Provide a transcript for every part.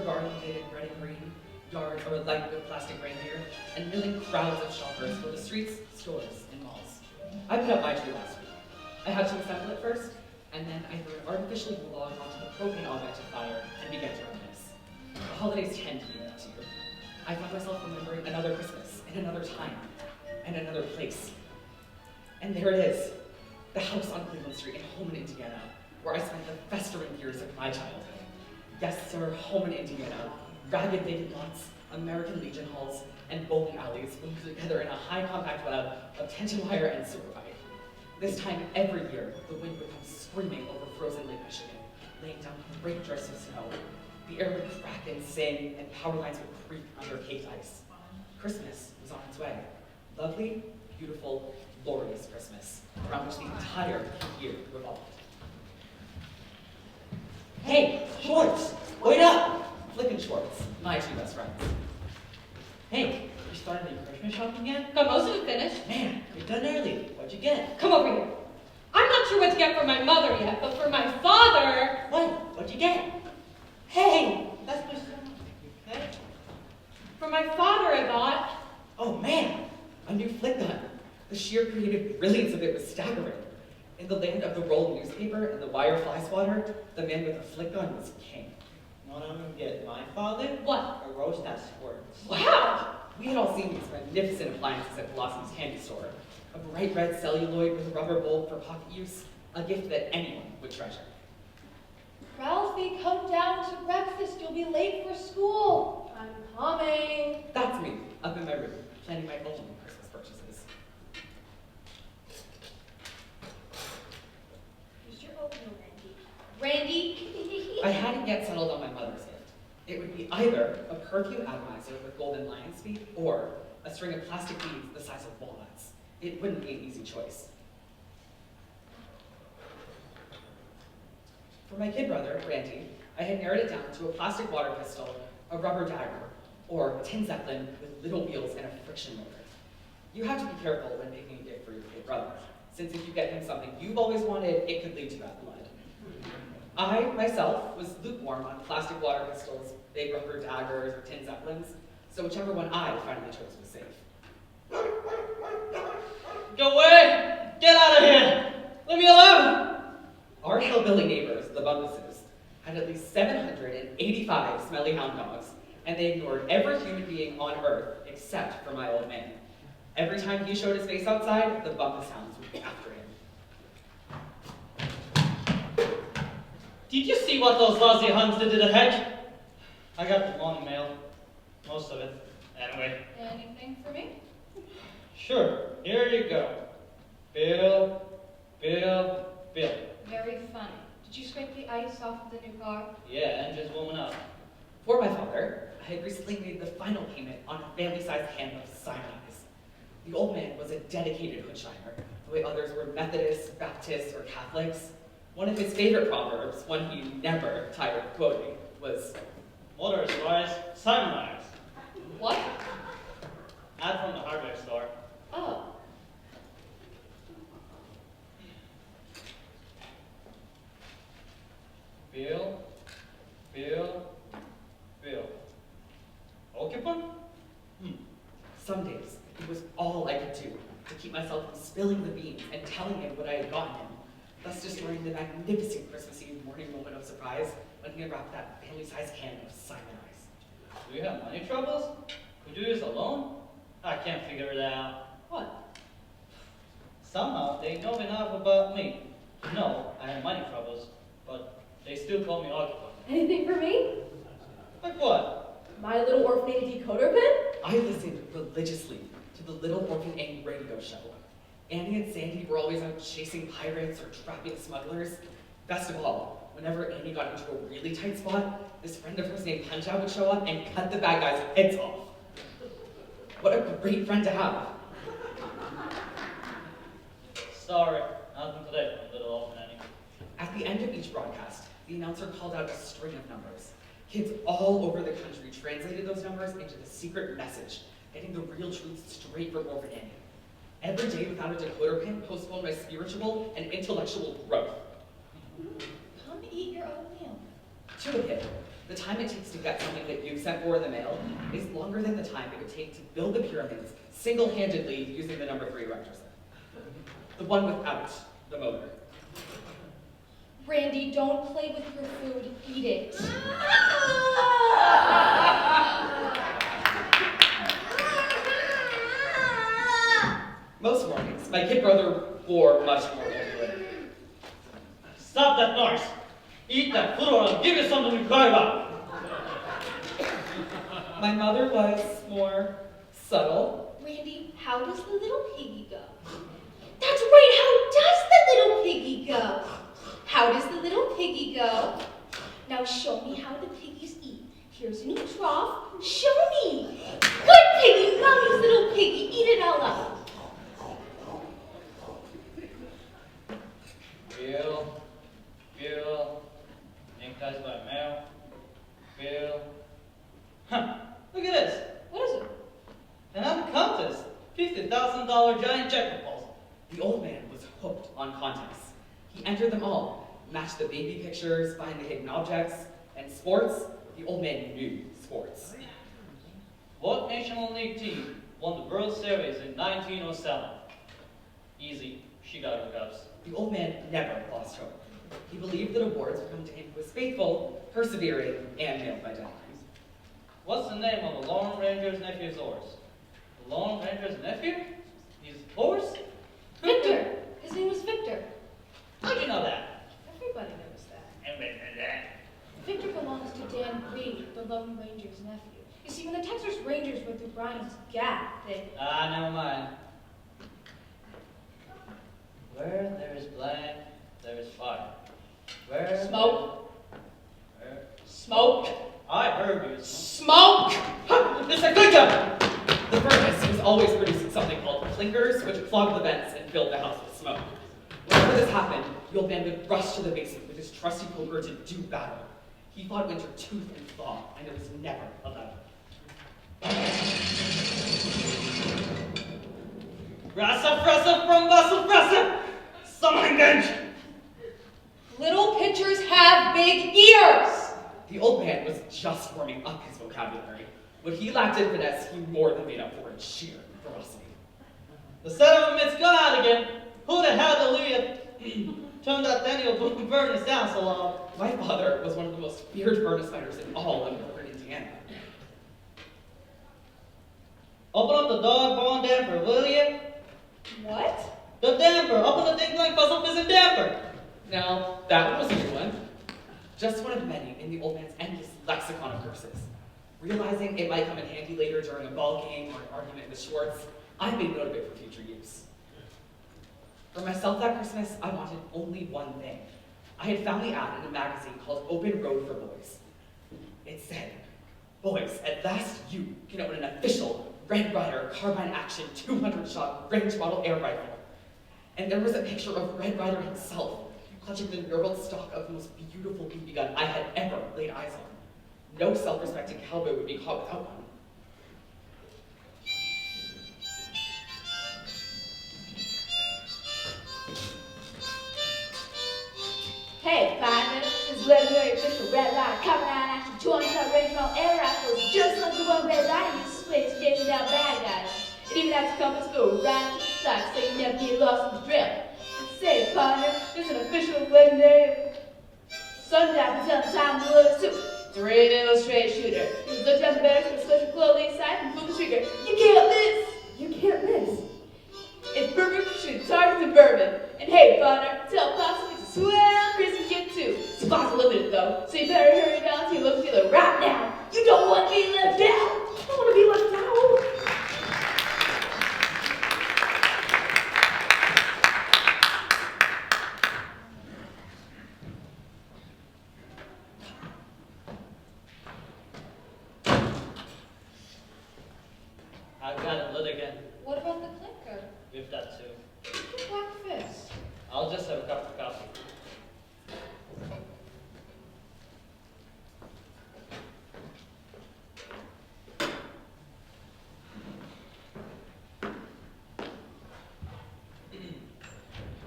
garlanded in red and green, yards or light with plastic reindeer, and milling crowds of shoppers fill the streets, stores, and malls. I put up my tree last week. I had to assemble it first, and then I threw an artificial wool log onto the propane augmented fire and began to reminisce. The holidays tend to do that to you. I found myself remembering another Christmas, in another time, and another place. And there it is, the house on Cleveland Street in Holman, Indiana, where I spent the festering years of my childhood. Yes, sir, Holman, Indiana, ragged vacant lots, American Legion halls, and bowling alleys moved together in a high compact web of tension wire and superbike. This time every year, the wind would come screaming over frozen Lake Michigan, laying down great drifts of snow. The air would crack and sing, and power lines would creak under caked ice. Christmas was on its way. Lovely, beautiful, glorious Christmas, around which the entire year revolved. Hey, Schwartz, wait up! Flick and Schwartz, my two best friends. Hey, you started your Christmas shopping yet? Got most of it finished. Man, you're done early. What'd you get? Come over here. I'm not sure what to get for my mother yet, but for my father... What? What'd you get? Hey, that's my son. Okay? For my father, I bought... Oh man, A new flick gun. The sheer creative brilliance of it was staggering. In the land of the rolled newspaper and the wire fly swatter, the man with a flick gun was king. you know what I'm gonna get my father? What? A roast that squirts. Wow! We had all seen these magnificent appliances at Blossom's candy store. A bright red celluloid with a rubber bowl for pocket use, a gift that anyone would treasure. Ralphie, come down to breakfast. You'll be late for school. I'm coming. That's me, up in my room, planning my own Christmas purchases. Here's your oatmeal, Randy. I hadn't yet settled on my mother's gift. It would be either a perfume atomizer with golden lion's feet or a string of plastic beads the size of walnuts. It wouldn't be an easy choice. For my kid brother, Randy, I had narrowed it down to a plastic water pistol, a rubber dagger, or a tin zeppelin with little wheels and a friction motor. You have to be careful when picking a gift for your kid brother, since if you get him something you've always wanted, it could lead to bad blood. I, myself, was lukewarm on plastic water pistols, big rubber daggers, or tin zeppelins, so whichever one I finally chose was safe. Go away! Get out of here! Leave me alone! Our hillbilly neighbors, the Bumbuses, had at least 785 smelly hound dogs, and they ignored every human being on Earth except for my old man. Every time he showed his face outside, the Bumpus hounds would be after him. Did you see what those lousy Huns did to the hedge? I got the morning mail. Most of it. Anyway. Anything for me? Sure, here you go. Bill. Very funny. Did you scrape the ice off of the new car? Yeah, engine's warming up. For my father, I had recently made the final payment on a family-sized can of Sinai's. The old man was a dedicated hoodshiner, the way others were Methodists, Baptists, or Catholics. One of his favorite proverbs, one he never tired of quoting, was, Water is wise, Simonize. What? Ad from the hardware store. Oh. Bill. Occupant? Some days, it was all I could do to keep myself from spilling the beans and telling him what I had gotten him, thus destroying the magnificent Christmas Eve morning moment of surprise when he unwrapped that family-sized can of Sinai's. Do you have money troubles? Could you do this alone? I can't figure it out. What? Somehow they know enough about me. No, I have money troubles, but they still call me occupant. Anything for me? Like what? My little orphanated decoder pen? I listened religiously to the Little Orphan Annie radio show. Annie and Sandy were always out chasing pirates or trapping smugglers. Best of all, whenever Annie got into a really tight spot, this friend of hers named Punch-Out would show up and cut the bad guys' heads off. What a great friend to have. Sorry, nothing today, my little orphan Annie. At the end of each broadcast, the announcer called out a string of numbers. Kids all over the country translated those numbers into the secret message, getting the real truth straight from Orphan Annie. Every day without a decoder pin postponed my spiritual and intellectual growth. Come eat your oatmeal. To a kid, The time it takes to get something that you've sent for in the mail is longer than the time it would take to build the pyramids single-handedly using the number 3 erector set. The one without the motor. Randy, don't play with your food. Eat it. Most mornings, my kid brother wore much more over. Stop that noise. Eat that food or I'll give you something to cry about. My mother was more subtle. Randy, how does the little piggy go? That's right, how does the little piggy go? How does the little piggy go? Now show me how the piggies eat. Here's a new trough. Show me. Good piggy, mommy's little piggy. Eat it all up. Bill, Nick's by mail, Bill. Huh, look at this. What is it? Another contest, $50,000 giant check proposal. The old man was hooked on contests. He entered them all, matched the baby pictures, find the hidden objects, and sports. The old man knew sports. What National League team won the World Series in 1907? Easy, Chicago Cubs. The old man never lost hope. He believed that awards would come to him who was faithful, persevering, and nailed by deadlines. What's the name of the Lone Ranger's nephew's horse? The Lone Ranger's nephew? His horse? Victor. His name was Victor. How'd you know that? Everybody knows that. Victor belongs to Dan Reed, the Lone Ranger's nephew. You see, when the Texas Rangers went through Brian's gap, they... Never mind. Where there is black, there is fire. Where Smoke. Where? Smoke. I heard you. Smoke! Mr. Clinker! The furnace was always producing something called clinkers, which clogged the vents and filled the house with smoke. Whenever this happened, the old man would rush to the basement with his trusty poker to do battle. He fought winter tooth and claw, and there was never a battle. Fressa from Fressa! Someone engage! Little pitchers have big ears! The old man was just warming up his vocabulary. What he lacked in finesse, he more than made up for in sheer ferocity. The set of mit's gone out again. Who the hell hallelujah turned that Daniel Burns down so long? My father was one of the most feared furnace fighters in all of northern Indiana. Open up the doggone damper, will you? What? The damper! Open the ding blank puzzle fizzing damper! Now, that one was a new one. Just one of many in the old man's endless lexicon of curses. Realizing it might come in handy later during a ball game or an argument with Schwartz, I made note of it for future use. For myself that Christmas, I wanted only one thing. I had found the ad in a magazine called Open Road for Boys. It said, "Boys, at last you can own an official Red Ryder carbine action 200-shot range model air rifle." And there was a picture of Red Ryder himself, clutching the knurled stock of the most beautiful BB gun I had ever laid eyes on. No self-respecting cowboy would be caught without one. Hey, partner, this legendary official Red Ryder coming out action 200-shot range model air rifle is just like the one Red Ryder used to switch to chasing down bad guys. It even has a compass go right to the stock so you never get lost in the drill. And say, partner, this is an official legendary sundown for telling time to lose too. It's a radio straight shooter. You can look down the barrels with a special clothing sight and pull the trigger. You can't miss! You can't miss! It's perfect for shooting targets and bourbon. And hey, partner, tell Possum it's a swell Christmas gift too. Supplies are limited though, so you better hurry down to your local dealer right now. You don't want to be left out. You don't want to be left out. I've got it lit again. What about the clinker? With that too. The black fist. I'll just have a cup of coffee.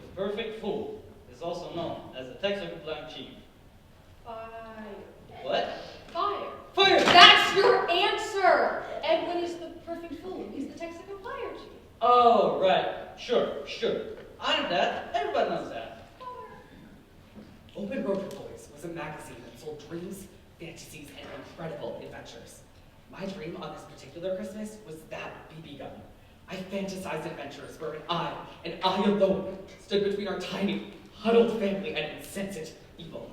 The perfect fool is also known as the Texas Blank Chief. Fire. What? sure. I know that. Everybody knows that. Open Road for Boys was a magazine that sold dreams, fantasies, and incredible adventures. My dream on this particular Christmas was that BB gun. I fantasized adventures wherein I, and I alone, stood between our tiny, huddled family and insensate evil.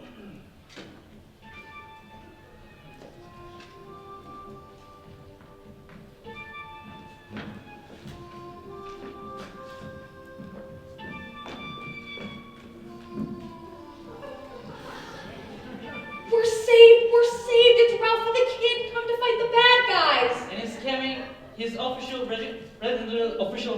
We're saved! It's Ralphie the Kid come to fight the bad guys! And he's carrying his official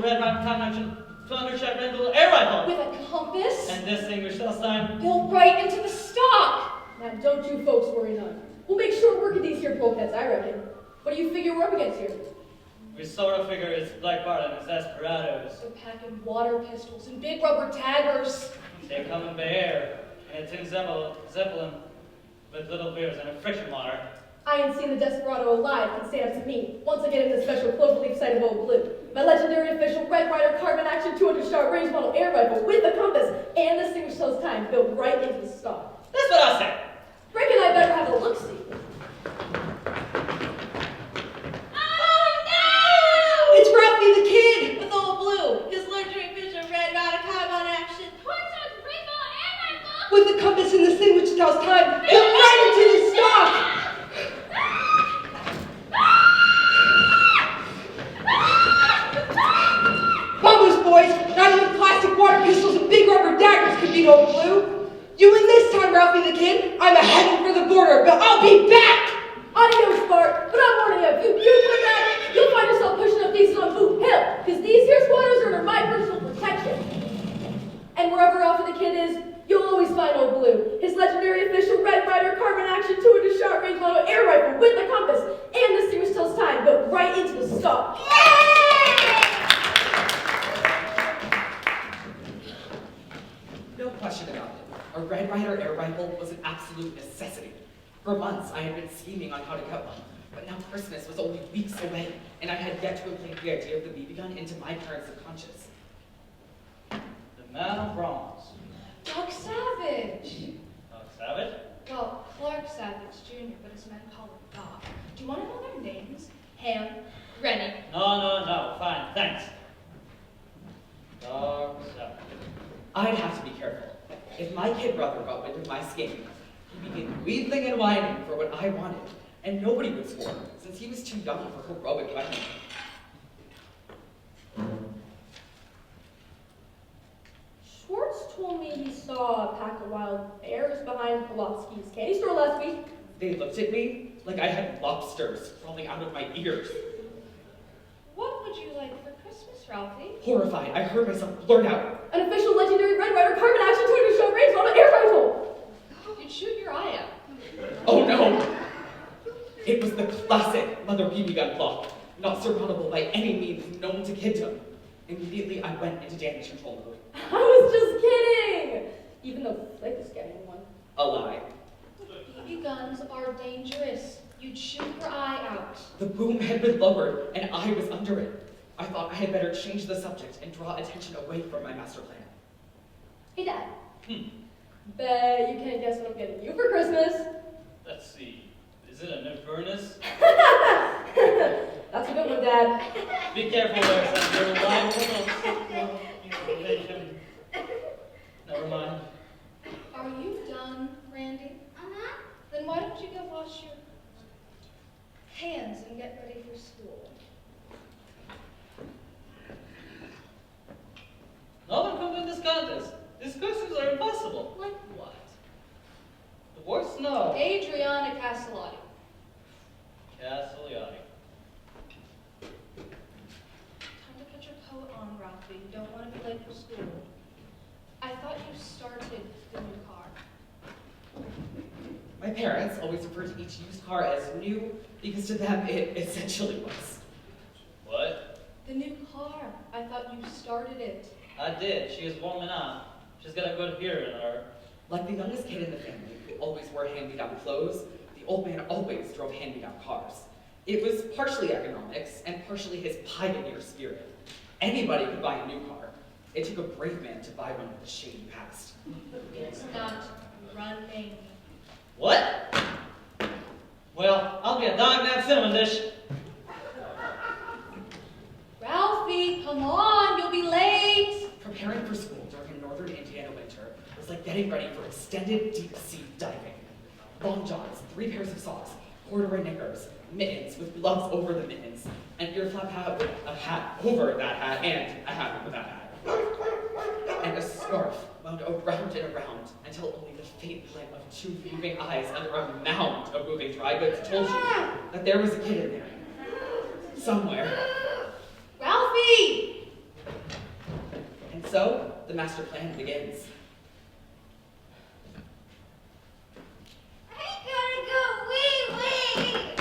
Red Round Town Action 200-shot Rental air rifle. With a compass? And this thing, Michelle Stein. Built right into the stock! Now, don't you folks worry none. We'll make short work of these here pokheads, I reckon. What do you figure we're up against here? We sort of figure it's Black Bart and his desperados. They're packing water pistols and big rubber daggers. They come in Bear and a tin Zeppelin with little beers and a friction water. I ain't seen the desperado alive can stand up to me once I get in the special cloverleaf sight of Old Blue. My legendary official Red Ryder carbon action 200-shot range model air rifle with a compass and distinguished tells time built right into the stock. That's what I said. Reckon I better have a look-see. It's Ralphie the Kid with Old Blue. His legendary official Red Ryder carbon action with the compass and distinguished tells time built right into the stock. Vamos, boys! Not even plastic water pistols and big rubber daggers could beat Old Blue. You win this time, Ralphie the Kid. I'm heading for the border, but I'll be back! Adios, Bart, but I'm warning you, if you do come back, you'll find yourself pushing up these on Boot Hill, because these here squatters are under my personal protection. And wherever Ralphie the Kid is, you'll always find Old Blue, his legendary official Red Ryder carbon action 200-shot range model air rifle with a compass and distinguished tells time built right into the stock. No question about it. A Red Ryder air rifle was an absolute necessity. For months, I had been scheming on how to get one, but now Christmas was only weeks away, and I had yet to implant the idea of the BB gun into my parents' subconscious. The man of bronze. Doc Savage. Savage? Well, Clark Savage Jr., but his men call him Doc. Do you want to know their names? Ham, Rennie. No, fine, thanks. Dog Savage. I'd have to be careful. If my kid brother got wind of my scheme, he began wheedling and whining for what I wanted, and nobody would score, since he was too young for heroic weapons. Schwartz told me he saw a pack of wild bears behind Pulaski's candy store last week. They looked at me like I had lobsters crawling out of my ears. What would you like for Christmas, Ralphie? Horrified, I heard myself blurt out, An official legendary Red Ryder carbon action 200-shot range model air rifle. You'd shoot your eye out. "Oh no!" It was the classic Mother BB gun plot, not surmountable by any means known to kiddom. Immediately, I went into damage control mode. I was just kidding! Even though Flick is getting one. A lie. BB guns are dangerous. You'd shoot your eye out. The boom had been lowered, and I was under it. I thought I had better change the subject and draw attention away from my master plan. Hey, Dad. Bet you can't guess what I'm getting you for Christmas. Let's see. Is it an furnace? That's a good one, Dad. Be careful there, son. You're liable. Never mind. Are you done, Randy? Then why don't you go wash your hands and get ready for school? No one can win this contest. These questions are impossible. Like what? The words no. Adriana Castellotti. Castellotti. Time to put your coat on, Ralphie. You don't want to be late for school. I thought you started the new car. My parents always referred to each used car as new because to them it essentially was. What? The new car. I thought you started it. I did. She is warming up. She's got a good hearing in her. Like the youngest kid in the family who always wore hand-me-down clothes, the old man always drove hand-me-down cars. It was partially economics and partially his pioneer spirit. Anybody could buy a new car. It took a brave man to buy one with the shady past. It's not running. What? Well, I'll be a dog that cinnamon dish. Ralphie, come on, you'll be late. Preparing for school during a northern Indiana winter was like getting ready for extended deep-sea diving. Long johns, 3 pairs of socks, corduroy knickers, mittens with gloves over the mittens, an ear-flap hat with a hat over that hat, and a hat over that hat. And a scarf wound around and around until only the faint glint of 2 moving eyes under a mound of moving dry goods told you that there was a kid in there. Somewhere. Ralphie! And so, the master plan begins. I gotta go wee-wee!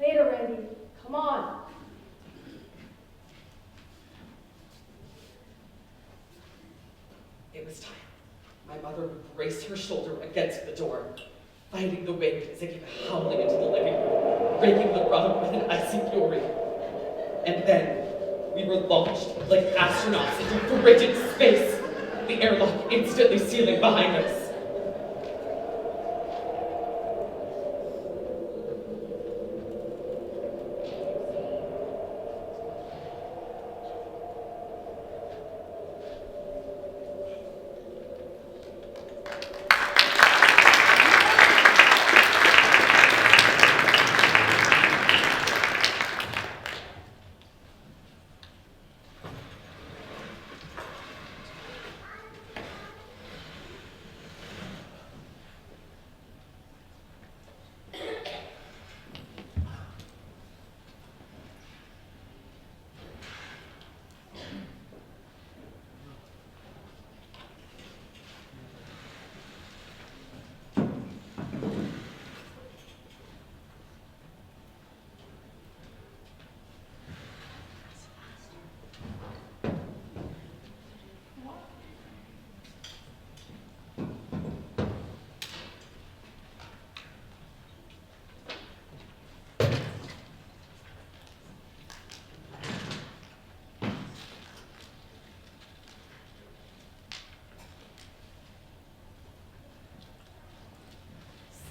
Later, Randy. Come on. It was time. My mother braced her shoulder against the door, fighting the wind as it came howling into the living room, breaking the rug with an icy fury. And then we were launched like astronauts into frigid space, the airlock instantly sealing behind us.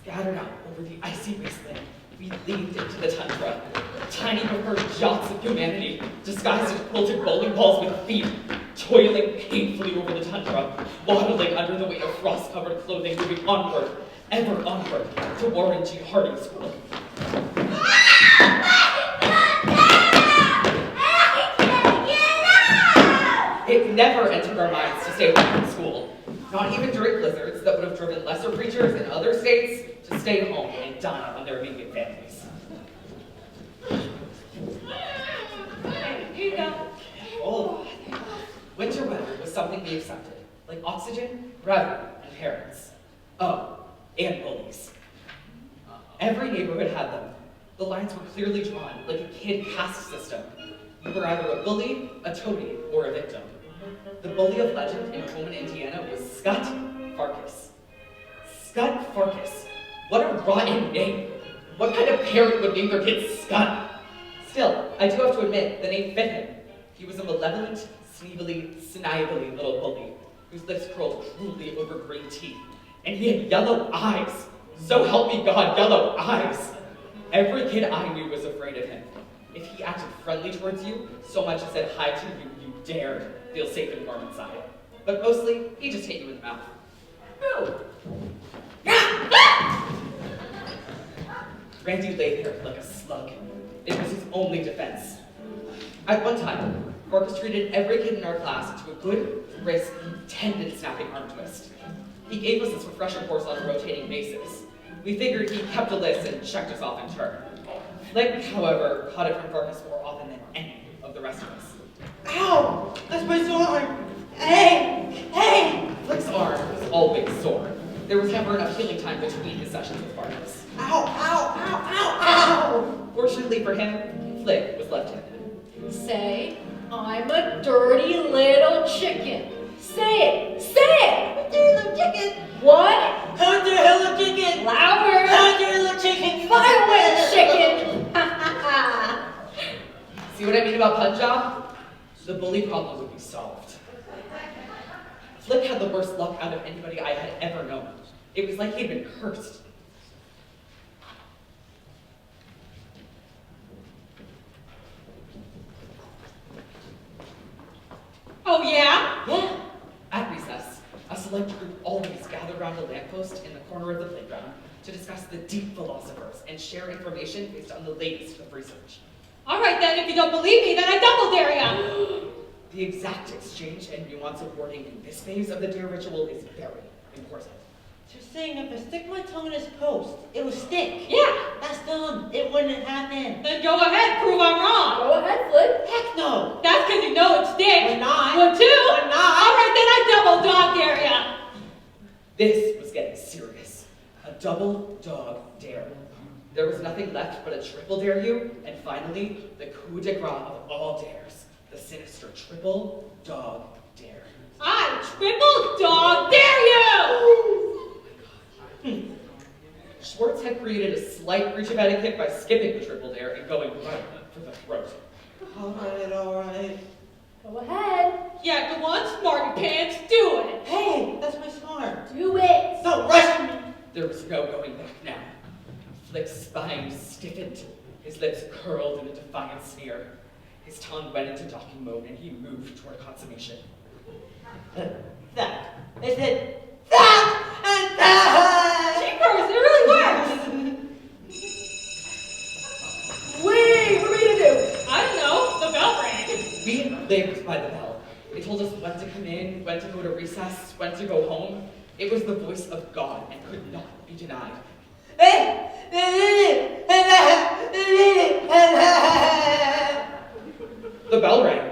Scattered out over the icy wasteland, we leaned into the tundra. Tiny preferred yachts of humanity, disguised as quilted bowling balls with feet, toiling painfully over the tundra, waddling under the weight of frost-covered clothing, moving onward, ever onward, to Warren G. Harding School. It never entered our minds to stay away from school. Not even during blizzards that would have driven lesser preachers in other states to stay home and dine on their immediate families. Here you go. Oh, winter weather was something we accepted, like oxygen, gravity, and parents. Oh, and bullies. Every neighborhood had them. The lines were clearly drawn, like a kid caste system. You were either a bully, a toady, or a victim. The bully of legend in Coleman, Indiana was Scott Farkas. Scott Farkas. What a rotten name. What kind of parent would name their kid Scott? Still, I do have to admit, the name fit him. He was a malevolent, snively little bully, whose lips curled cruelly over green teeth. And he had yellow eyes. So help me God, yellow eyes. Every kid I knew was afraid of him. If he acted friendly towards you, so much as said hi to you, you dared feel safe and warm inside. But mostly, he just hit you in the mouth. No. Randy lay there like a slug. It was his only defense. At one time, Marcus treated every kid in our class into a good, brisk, tendon snapping arm twist. He gave us this refresher course on a rotating basis. We figured he kept a list and checked us off in turn. Flick, however, caught it from Farkas more often than any of the rest of us. Ow! That's my sore arm! Hey! Hey! Flick's arm was always sore. There was never enough healing time between his sessions with Farkas. Ow! Ow! Ow! Ow! Ow! Fortunately for him, Flick was left-handed. Say, I'm a dirty little chicken. Say it! Say it! Dirty little chicken. What? I'm a dirty little chicken. Louder! I'm a dirty little chicken. Fire! See what I mean about Punjab? The bully problem would be solved. Flick had the worst luck out of anybody I had ever known. It was like he'd been cursed. Oh, yeah? Yeah. At recess, a select group always gathered around a lamppost in the corner of the playground to discuss the deep philosophers and share information based on the latest of research. All right, then, if you don't believe me, then I double dare ya. The exact exchange and nuance of wording in this phase of the dare ritual is very important. You're saying if I stick my tongue in his post, it'll stick. Yeah. That's dumb. It wouldn't happen. Then go ahead, prove I'm wrong. Go ahead, Flick. Heck no. That's because you know it sticks. We're not. One, two. We're not. All right, then I double dog dare ya. This was getting serious. A double dog dare. There was nothing left but a triple dare you, and finally, the coup de grace of all dares, the sinister triple dog dare. I triple dog dare you. Schwartz had created a slight breach of etiquette by skipping the triple dare and going right for the throat. All right. Go ahead. Yeah, go on, smarty pants, do it. Hey, that's my smart. Do it. Don't rush me. There was no going back now. Flick's spine stiffened, his lips curled in a defiant sneer. His tongue went into docking mode and he moved toward consummation. That. Is it that and that? Jeepers, it really works. Wait, what are we gonna do? I don't know, the bell rang. We lived by the bell. It told us when to come in, when to go to recess, when to go home. It was the voice of God and could not be denied. The bell rang.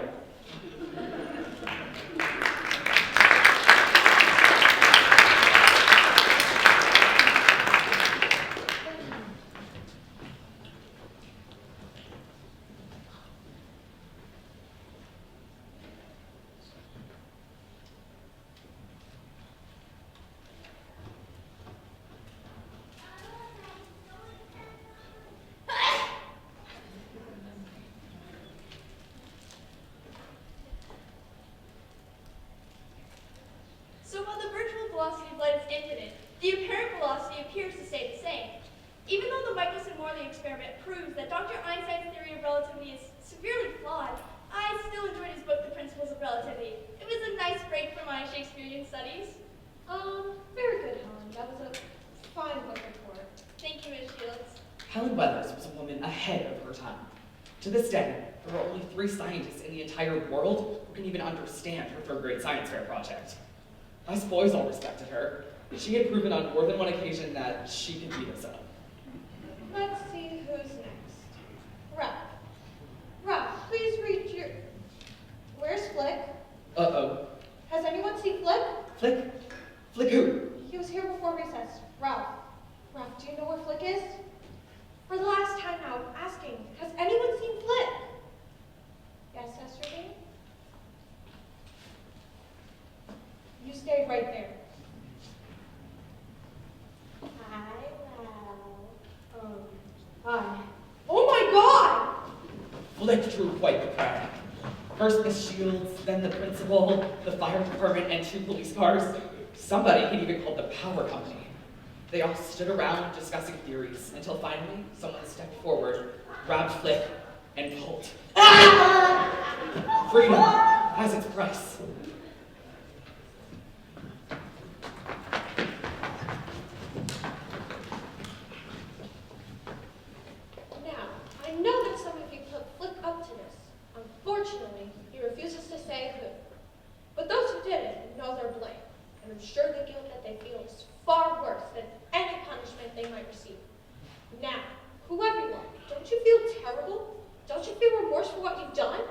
So while the virtual velocity of light is infinite, the apparent velocity appears to stay the same. Even though the Michelson-Morley experiment proves that Dr. Einstein's theory of relativity is severely flawed, I still enjoyed his book, The Principles of Relativity. It was a nice break from my Shakespearean studies. Very good, Helen. That was a fine book report. Thank you, Ms. Shields. Helen Weathers was a woman ahead of her time. To this day, there are only 3 scientists in the entire world who can even understand her 3rd grade science fair project. Us boys all respected her. She had proven on more than one occasion that she could beat us up. Let's see who's next. Ralph. Ralph, please read your... Where's Flick? Uh-oh. Has anyone seen Flick? Flick? Flick who? He was here before recess. Ralph. Ralph, do you know where Flick is? For the last time now, I'm asking, has anyone seen Flick? Yes, that's your name? You stay right there. Hi, Ralph. Hi. Oh my God! Flick drew quite the crowd. First Miss Shields, then the principal, the fire department, and 2 police cars. Somebody had even called the power company. They all stood around discussing theories until finally someone stepped forward, grabbed Flick, and pulled. Freedom has its price. Now, I know that some of you put Flick up to this. Unfortunately, he refuses to say who. But those who did it know their blame, and I'm sure the guilt that they feel is far worse than any punishment they might receive. Now, whoever you are, don't you feel terrible? Don't you feel remorse for what you've done?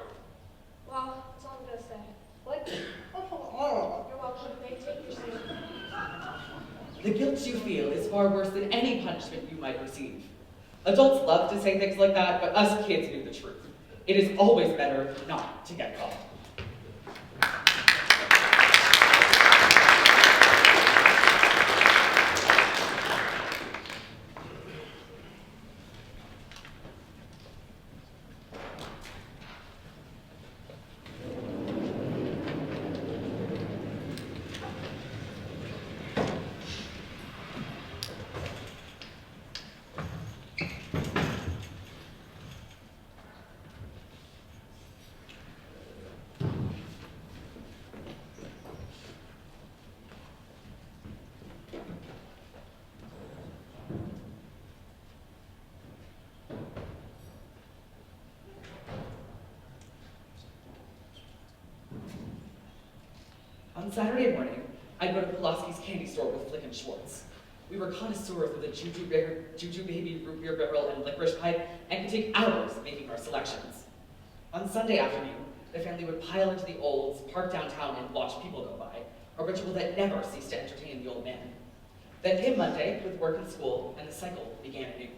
Well, that's all I'm gonna say. Flick, you're welcome. May take your seat. The guilt you feel is far worse than any punishment you might receive. Adults love to say things like that, but us kids knew the truth. It is always better not to get caught. On Saturday morning, I'd go to Pulaski's candy store with Flick and Schwartz. We were connoisseurs of the Juju Baby root beer barrel and licorice pipe and could take hours making our selections. On Sunday afternoon, the family would pile into the Olds, park downtown, and watch people go by, a ritual that never ceased to entertain the old man. Then came Monday with work and school, and the cycle began anew.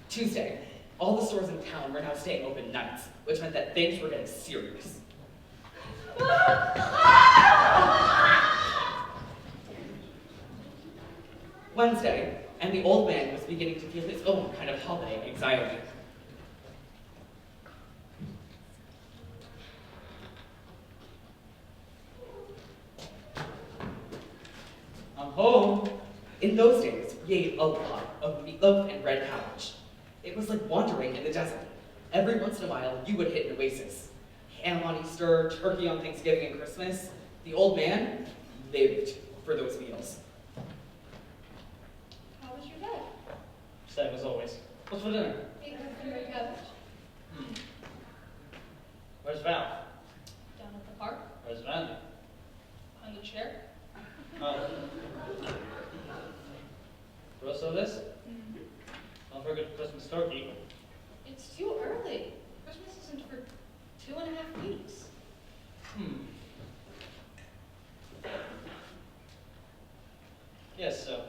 Tuesday, all the stores in town were now staying open nights, which meant that things were getting serious. Wednesday, and the old man was beginning to feel his own kind of holiday anxiety. I'm home. In those days, we ate a lot of meatloaf and red cabbage. It was like wandering in the desert. Every once in a while, you would hit an oasis. Ham on Easter, turkey on Thanksgiving and Christmas. The old man lived for those meals. How was your day? Same as always. What's for dinner? Meatloaf and red cabbage. Where's Val? Down at the park, Where's Randy? on the chair. Oh. Roast of this? Don't forget Christmas turkey. It's too early. Christmas isn't for 2.5 weeks. Yes, so.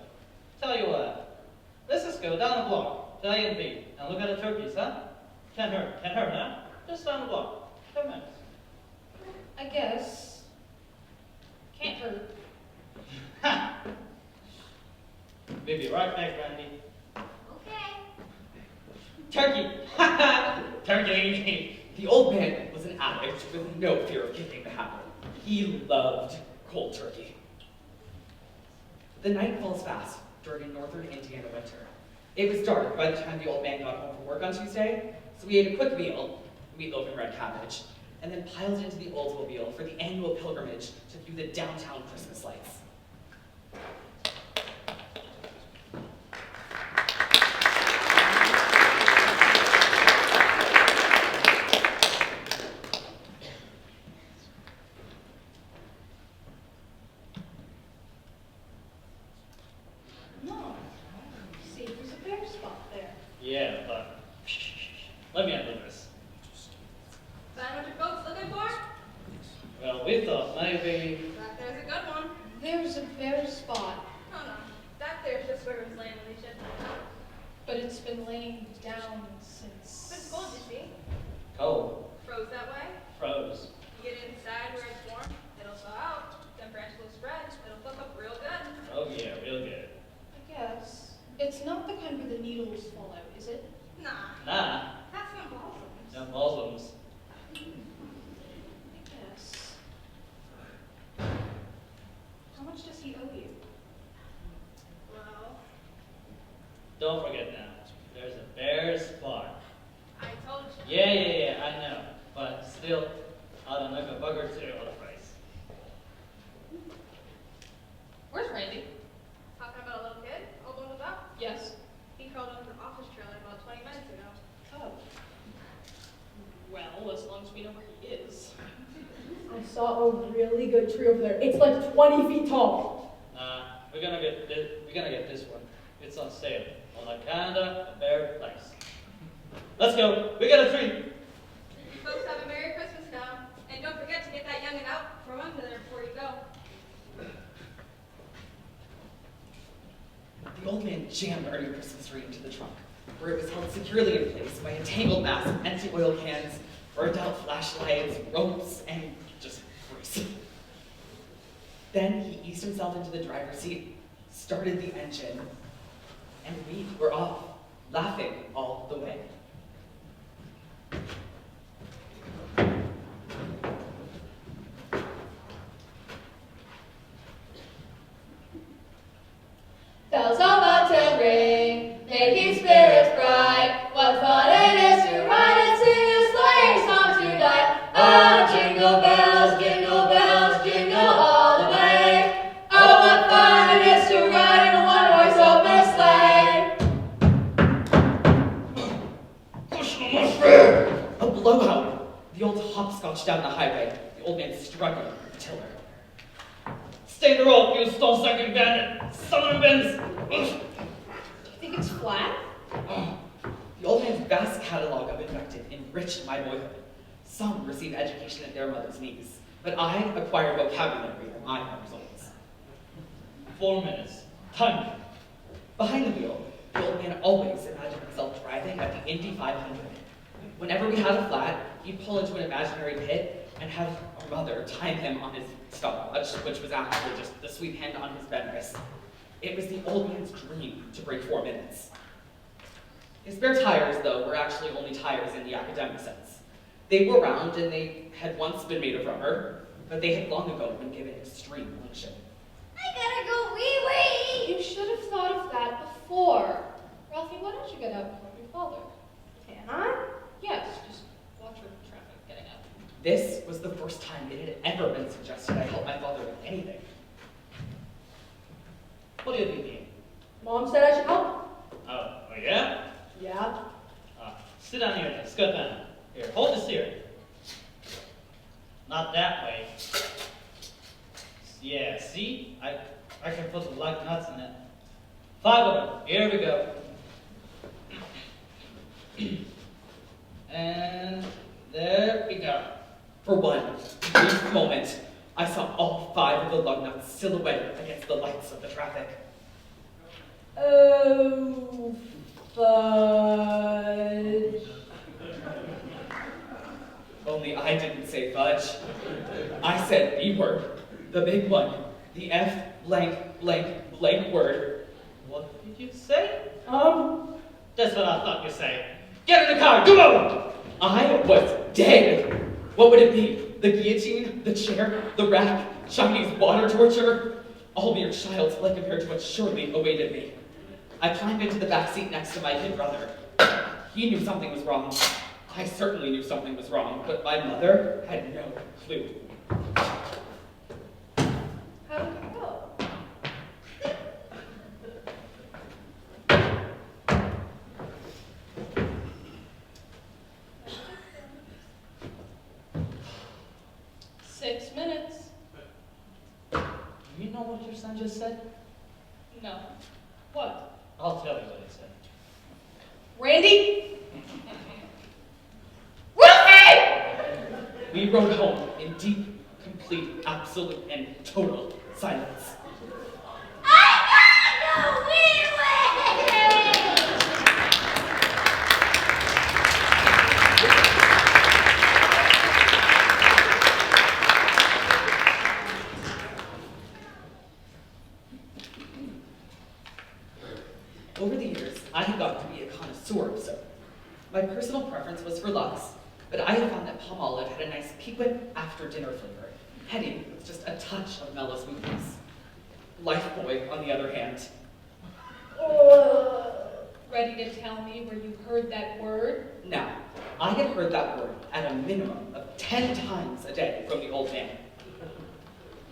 Tell you what. Let's just go down the block to A and B and look at the turkeys, huh? Can't hurt, huh? Just down the block. 10 minutes. I guess. Can't hurt. Ha! We'll be right back, Randy. Okay. Turkey! Ha ha! Turkey! The old man was an addict with no fear of kicking the habit. He loved cold turkey. The night falls fast during a northern Indiana winter. It was dark by the time the old man got home from work on Tuesday, so we ate a quick meal, meatloaf and red cabbage, and then piled into the Oldsmobile for the annual pilgrimage to view the downtown Christmas lights. No. See, there's a bare spot there. Yeah, but let me handle this. Find what your folks looking for? Well, we thought maybe. That there's a good one. There's a bare spot, Oh no. That there's just where it was laying, Alicia. but it's been laying down since. It's cold, you see. Cold. Froze that way. Froze. You get inside where it's warm, it'll thaw out. Then branches will spread. It'll flip up real good. Oh yeah, real good. I guess. It's not the kind where the needles fall out, is it? Nah. Nah, That's not balsams. no Muslims. I guess. How much does he owe you? Well, Don't forget now, there's a bare spot. I told you. Yeah, I know. But still, I don't know a bug or two on the price. Where's Randy? Talking about a little kid? Old one about? Yes. He crawled under the office trailer about 20 minutes ago. Oh. Well, as long as we know where he is. I saw a really good tree over there. It's like 20 feet tall. Nah, we're gonna get this one. It's on sale on a kinda a bare price. Let's go. We got a tree. You folks have a Merry Christmas now. And don't forget to get that youngin' out from under there before you go. The old man jammed our new Christmas tree into the trunk, where it was held securely in place by a tangled mass of empty oil cans, burnt out flashlights, ropes, and just grease. Then he eased himself into the driver's seat, started the engine, and we were off, laughing all the way. Bells on mountain ring, making spirits bright. What fun it is to ride and sing a sleighing song tonight. Oh, jingle bells, jingle all the way. Oh, what fun it is to watched down the highway, the old man struggling with the tiller. Stay the road, you stone-sucking bandit! Someone bends! Do you think it's flat? Oh, the old man's vast catalog of invective enriched my boyhood. Some received education at their mother's knees, but I acquired vocabulary at my mother's old. 4 minutes. Time. Behind the wheel, the old man always imagined himself driving at the Indy 500. Whenever we had a flat, he'd pull into an imaginary pit and have our mother time him on his stopwatch, which was actually just the sweep hand on his bed wrist. It was the old man's dream to break 4 minutes. His spare tires, though, were actually only tires in the academic sense. They were round and they had once been made of rubber, but they had long ago been given extreme function. I gotta go wee-wee! You should have thought of that before. Ralphie, why don't you get out and help your father? Can I? Yes, just watch your traffic getting out. This was the first time it had ever been suggested I help my father with anything. What do you mean? Mom said I should help. Oh, yeah? Yeah. Sit down here then. Scoot down. Here, hold this here. Not that way. Yeah, see? I can put the lug nuts in it. 5 of them. Here we go. And there we go. For one brief moment, I saw all 5 of the lug nuts silhouetted against the lights of the traffic. Oh, fudge. Only I didn't say fudge. I said the word, the big one, the F blank blank blank word. What did you say? That's what I thought you'd say. Get in the car, come on! I was dead. What would it be? The guillotine, the chair, the rack, Chinese water torture? All mere child's play compared to what surely awaited me. I climbed into the back seat next to my kid brother. He knew something was wrong. I certainly knew something was wrong, but my mother had no clue. How did it go? Six minutes. You know what your son just said? No. What? I'll tell you what he said. Randy? We rode home in deep, complete, absolute, and total silence. I gotta go wee-wee! Over the years, I had gotten to be a connoisseur of soap. My personal preference was for Lux, but I had found that Palmolive had a nice piquant after-dinner flavor, heady with just a touch of mellow sweetness. Lifebuoy, on the other hand. Ready to tell me where you heard that word? Now, I had heard that word at a minimum of 10 times a day from the old man.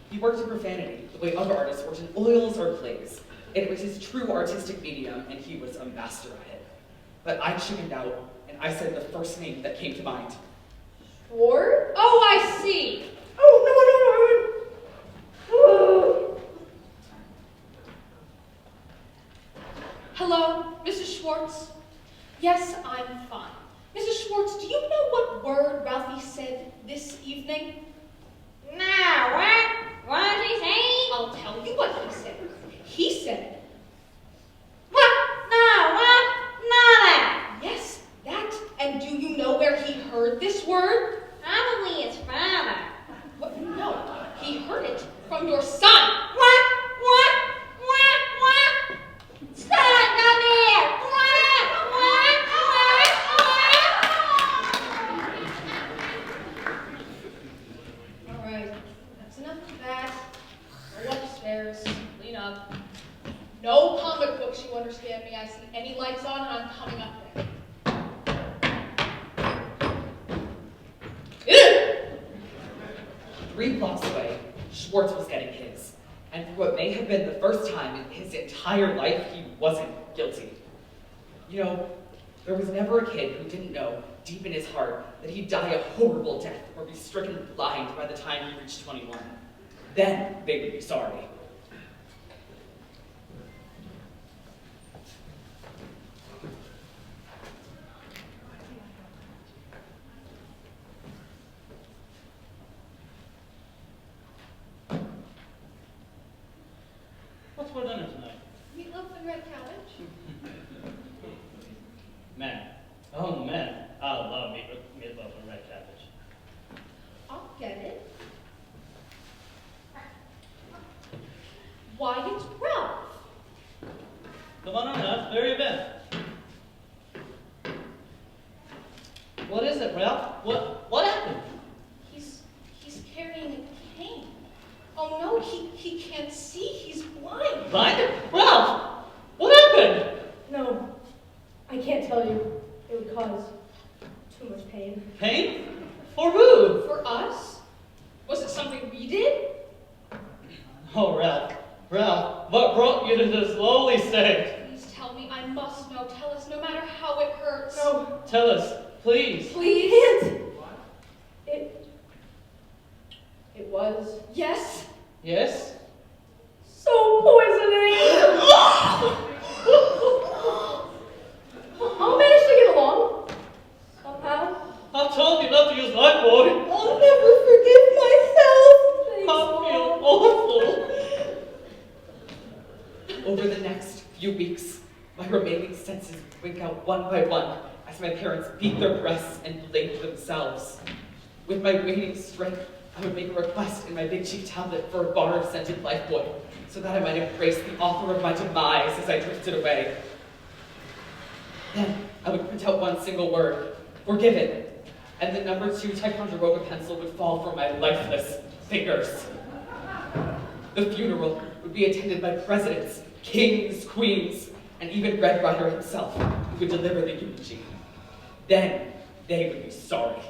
He worked in profanity the way other artists worked in oils or clays. It was his true artistic medium, and he was a master at it. But I chickened out, and I said the first name that came to mind. Ward? Oh, I see. Oh, no. Hello, Mrs. Schwartz? Yes, I'm fine. Mrs. Schwartz, do you know what word Ralphie said this evening? Now, what? What did he say? I'll tell you what he said. He said, What? No, what? Nada. yes, that. And do you know where he heard this word? Probably his father. What? No, he heard it from your son. What? Son, come here. What? All right, that's enough of that. Go upstairs, clean up. No comic books, you understand me. I see any lights on and I'm coming up there. Ew! 3 blocks away, Schwartz was getting his. And for what may have been the first time in his entire life, he wasn't guilty. You know, there was never a kid who didn't know deep in his heart that he'd die a horrible death or be stricken blind by the time he reached 21. Then they would be sorry. What's for dinner tonight? Meatloaf and red cabbage. Man. Oh, man. I love meatloaf and red cabbage. I'll get it. Why, it's Ralph. Come on enough. There you've been. What is it, Ralph? What happened? He's carrying a cane. Oh no, he can't see. He's blind. Blind? Ralph! What happened? No, I can't tell you. It would cause too much pain. Pain? For who? For us? Was it something we did? Oh, Ralph. Ralph, what brought you to this lowly state? Please tell me. I must know. Tell us, no matter how it hurts. No, Tell us, please. please. I can't. It was Yes? Yes? so poisoning. I'll manage to get along somehow. I've told you not to use my boy. I'll never forgive myself. Thanks, I feel Mom. awful. Over the next few weeks, my remaining senses would wink out one by one as my parents beat their breasts and blamed themselves. With my waning strength, I would make a request in my big cheek tablet for a bar of scented lifebuoy, so that I might embrace the author of my demise as I drifted away. Then I would print out one single word, forgiven, and the number 2 Ticonderoga pencil would fall from my lifeless fingers. The funeral would be attended by presidents, kings, queens, and even Red Ryder himself, who would deliver the eulogy. Then they would be sorry.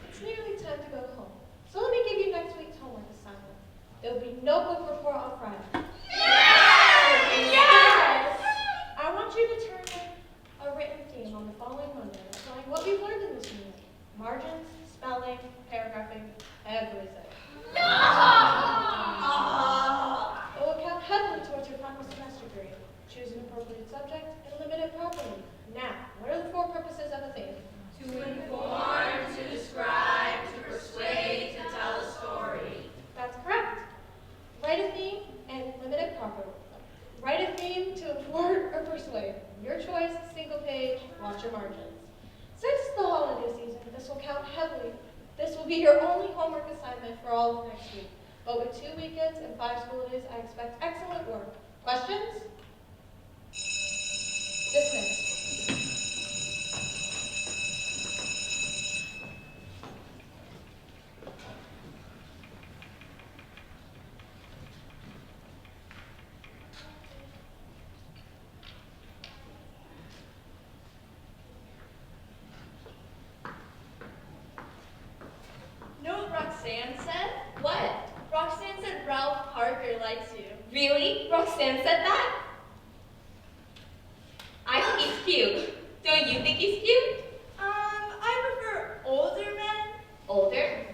It's nearly time to go home. So let me give you next week's homework assignment. There'll be no book report on Friday. Yes! I want you to turn in a written theme on the following Monday, applying what we've learned in this unit. Margins, spelling, paragraphing, everything. It will count heavily towards your final semester grade. Choose an appropriate subject and limit it properly. Now, what are the 4 purposes of a theme? To inform, to describe, to persuade, to tell a story. That's correct. Write a theme and limit it properly. Write a theme to inform or persuade. Your choice, single page, watch your margins. Since it's the holiday season, this will count heavily. This will be your only homework assignment for all of next week. But with 2 weekends and 5 school days, I expect excellent work. Questions? Dismissed. Know what Roxanne said? What? Roxanne said Ralph Parker likes you. Really? Roxanne said that? I think he's cute. Don't you think he's cute? I prefer older men. Older?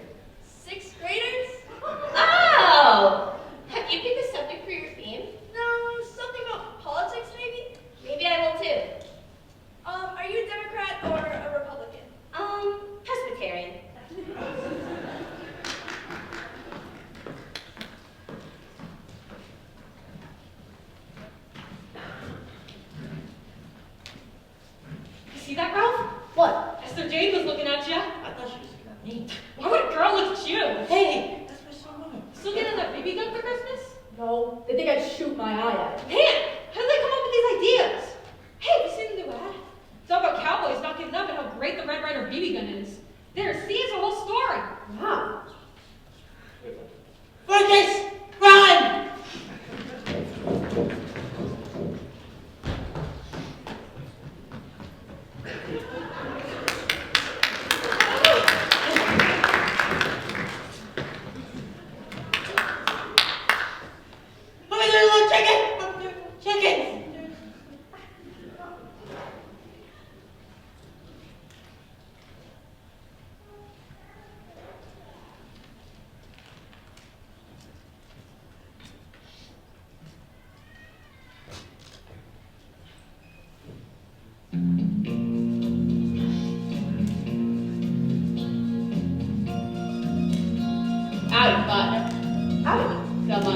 6th graders? Oh! Have you picked a subject for your theme? No, something about politics maybe? Maybe I will too. Are you a Democrat or a Republican? Presbyterian. See that, Ralph? What? Esther Jade was looking at you. I thought she was looking at me. Why would a girl look at you? Hey, that's my son. Still getting that BB gun for Christmas? No, they think I'd shoot my eye out. Man, how did they come up with these ideas?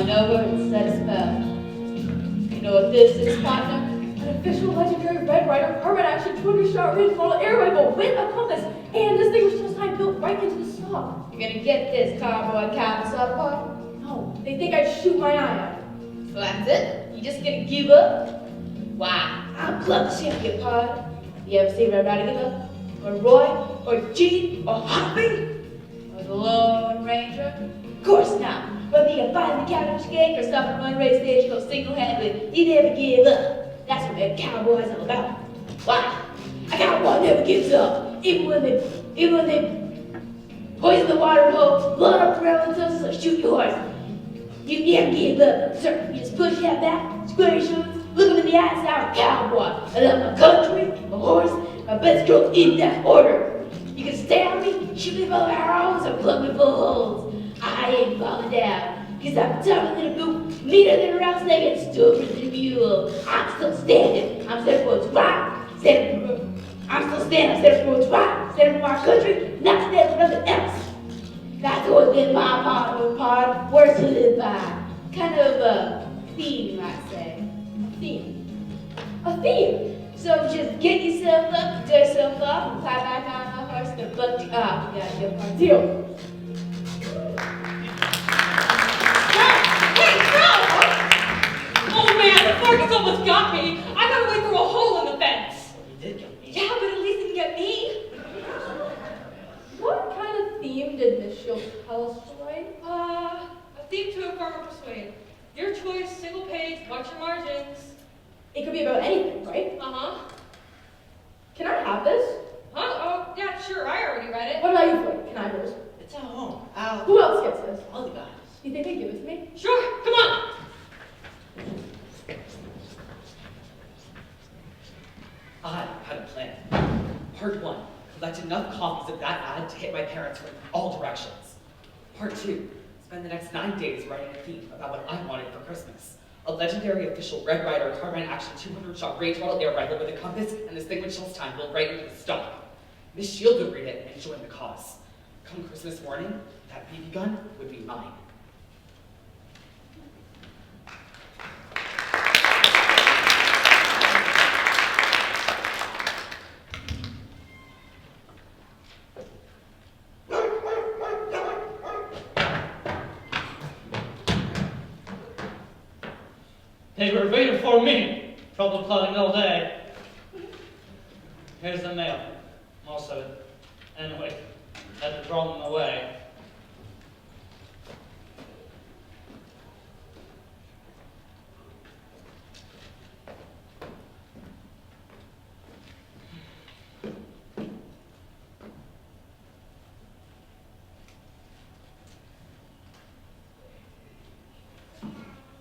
went over and set a spell. You know what this is, partner? An official legendary Red Rider carbine action 200-shot range model air rifle with a compass and distinguished sign built right into the stock. You're gonna get this cowboy cap up, partner? No, they think I'd shoot my eye out. So that's it? You just gonna give up? Why, I'm Club Champion, partner. You ever see Red Rider give up? Or Roy? Or Gene? Or Hoppy? Or the Lone Ranger? Of course not. Whether you find the cabbage gang or stop a one-way stage go single-handedly, you never give up. That's what that cowboy's all about. Why? A cowboy never gives up. Even when they poison the water hole, blow up the relatives, or shoot your horse. You never give up, sir. You just push out that, square your shoulders, look him in the eyes, I'm a cowboy. I love my country, my horse, my best stroke in that order. You can stab me, shoot me full of arrows, or plug me full of holes. I ain't falling down, cause I'm tougher than a boot, meaner than a rattlesnake, and stupider than a mule. I'm still standing, I'm standing for what's right, I'm still standing, I'm standing for what's right, standing for my country, not standing for nothing else. That's always been my part, words to live by. Kind of a theme, you might say. A theme. A theme? So just get yourself up, dust yourself off, and climb back on my horse, and buck you off. Yeah, get my Deal. Oh man, the Fargus almost got me. I got away through a hole in the fence. You did get me. Yeah, but at least it didn't get me. What kind of theme did Miss Shields tell us to write? A theme to a farmer persuade. Your choice, single page, watch your margins. It could be about anything, right? Uh-huh. Can I have this? Huh? Oh, yeah, sure, I already read it. What about you, Floyd? Can I have yours? It's at home. Al. Who else gets this? All the guys. You think they'd give it to me? Sure, come on. I had a plan. Part 1, collect enough copies of that ad to hit my parents from all directions. Part 2, spend the next 9 days writing a theme about what I wanted for Christmas. A legendary official Red Rider carbine action 200-shot range model air rifle with a compass and distinguished shells time built right into the stock. Miss Shields would read it and join the cause. Come Christmas morning, that BB gun would be mine. They were waiting for me. Trouble plotting all day. Here's the mail. Most of it. Anyway, had to throw them away.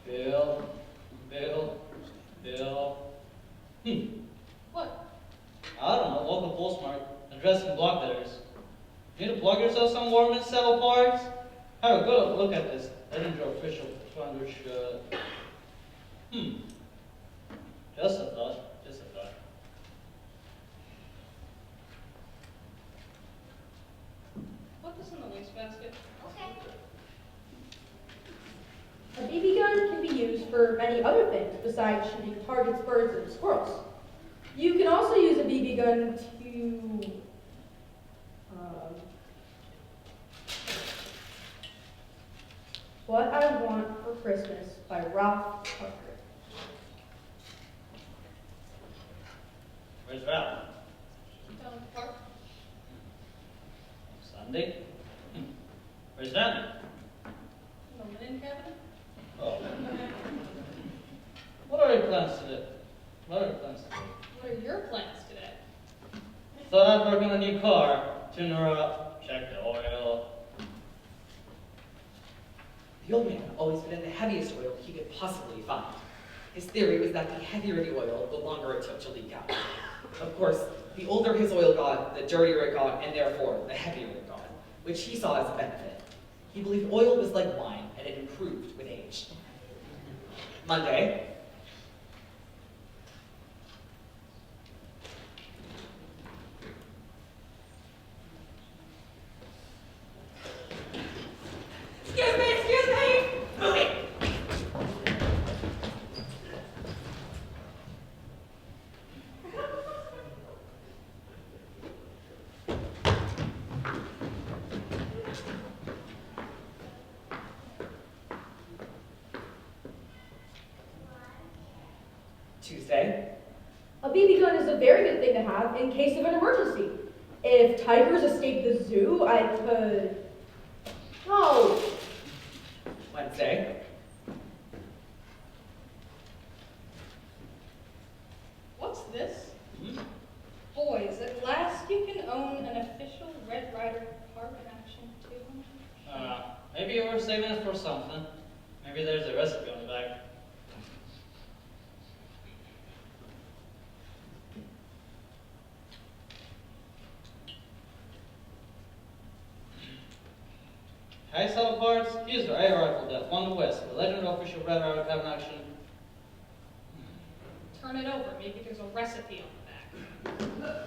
Bill. What? I don't know, local postmark, address and block letters. Need to plug yourself some warm and sell parts? Have a good look at this. Editor official 200 shot. Just a thought. Put this in the wastebasket. A BB gun can be used for many other things besides shooting targets, birds, and squirrels. You can also use a BB gun to What I Want for Christmas by Ralph Tucker. Where's Ralph? Down at the park. Sunday? Where's Danny? In the linen cabinet. Oh. What are your plans today? What are your plans today? Thought I'd work on a new car. Tune her up, check the oil. The old man had always been in the heaviest oil he could possibly find. His theory was that the heavier the oil, the longer it took to leak out. Of course, the older his oil got, the dirtier it got, and therefore, the heavier it got, which he saw as a benefit. He believed oil was like wine, and it improved with age. Monday. Excuse me! Move it! Tuesday. A BB gun is a very good thing to have in case of an emergency. If tigers escape the zoo, I could... No. Wednesday. What's this? Hmm? Boys, at last you can own an official Red Ryder carbon action 200. Maybe you were saving it for something. Maybe there's a recipe on the back. High saddle parts, use your air rifle death, 1 west, the legend of official Red Ryder carbon action. Turn it over, maybe there's a recipe on the back.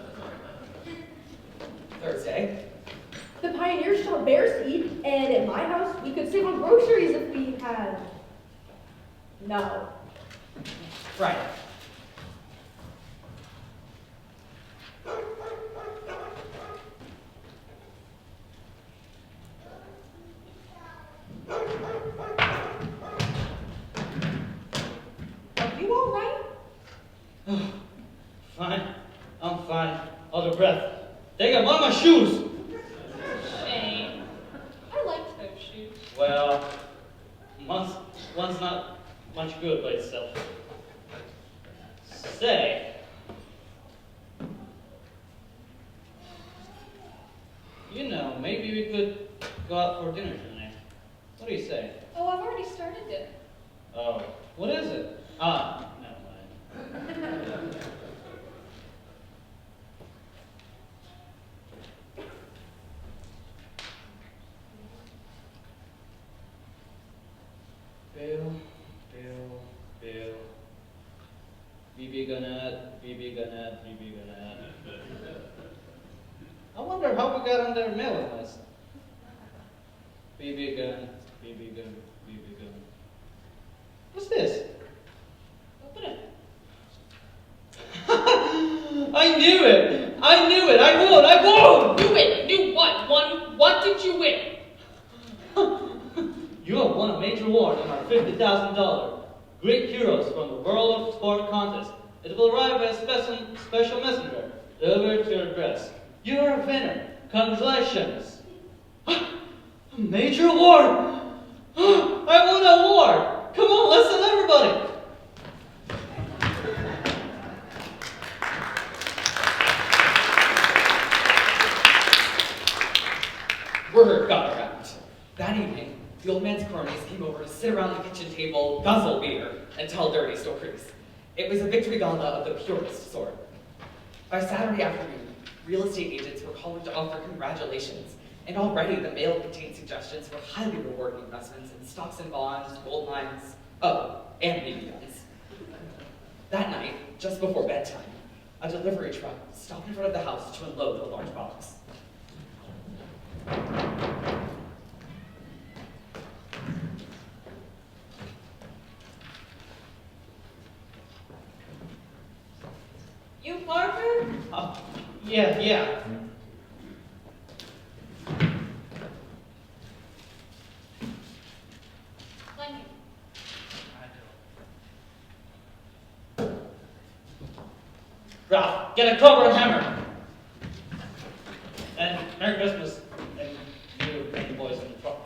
Thursday. The pioneers shot bear seed, and at my house, we could save on groceries if we had... No. Friday. Are you all right? Fine, I'm fine. Out of breath. They got one of my shoes! Shame. I liked those shoes. Well, one's not much good by itself. Say, you know, maybe we could go out for dinner tonight. What do you say? Oh, I've already started dinner. Oh, what is it? Never mind. Bill. BB gunette. I wonder how we got on their mailing list. BB gun. What's this? Open it. I knew it! I won! You win. You won. What did you win? You have won a major award in our $50,000 Great Heroes from the World of Sport contest. It will arrive by a special messenger, delivered to your address. You are a winner. Congratulations. A major award! I won an award! Come on, listen everybody! Word got around. That evening, the old man's cronies came over to sit around the kitchen table, guzzle beer, and tell dirty stories. It was a victory gala of the purest sort. By Saturday afternoon, real estate agents were calling to offer congratulations, and already the mail contained suggestions for highly rewarding investments in stocks and bonds, gold mines, and BB guns. That night, just before bedtime, a delivery truck stopped in front of the house to unload a large box. You, Parker? Yeah. Lend me. Ralph, get a crowbar and hammer. And Merry Christmas. And you and the boys in the truck.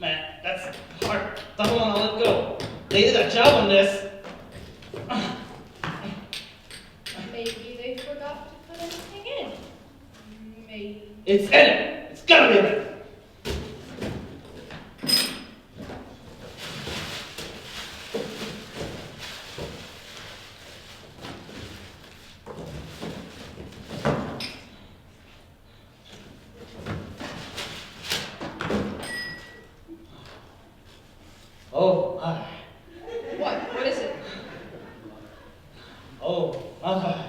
Man, that's hard. Don't want to let go. They did a job on this. Maybe they forgot to put anything in. Maybe. It's in it. It's gotta be in it. Oh my. What is it? Oh my.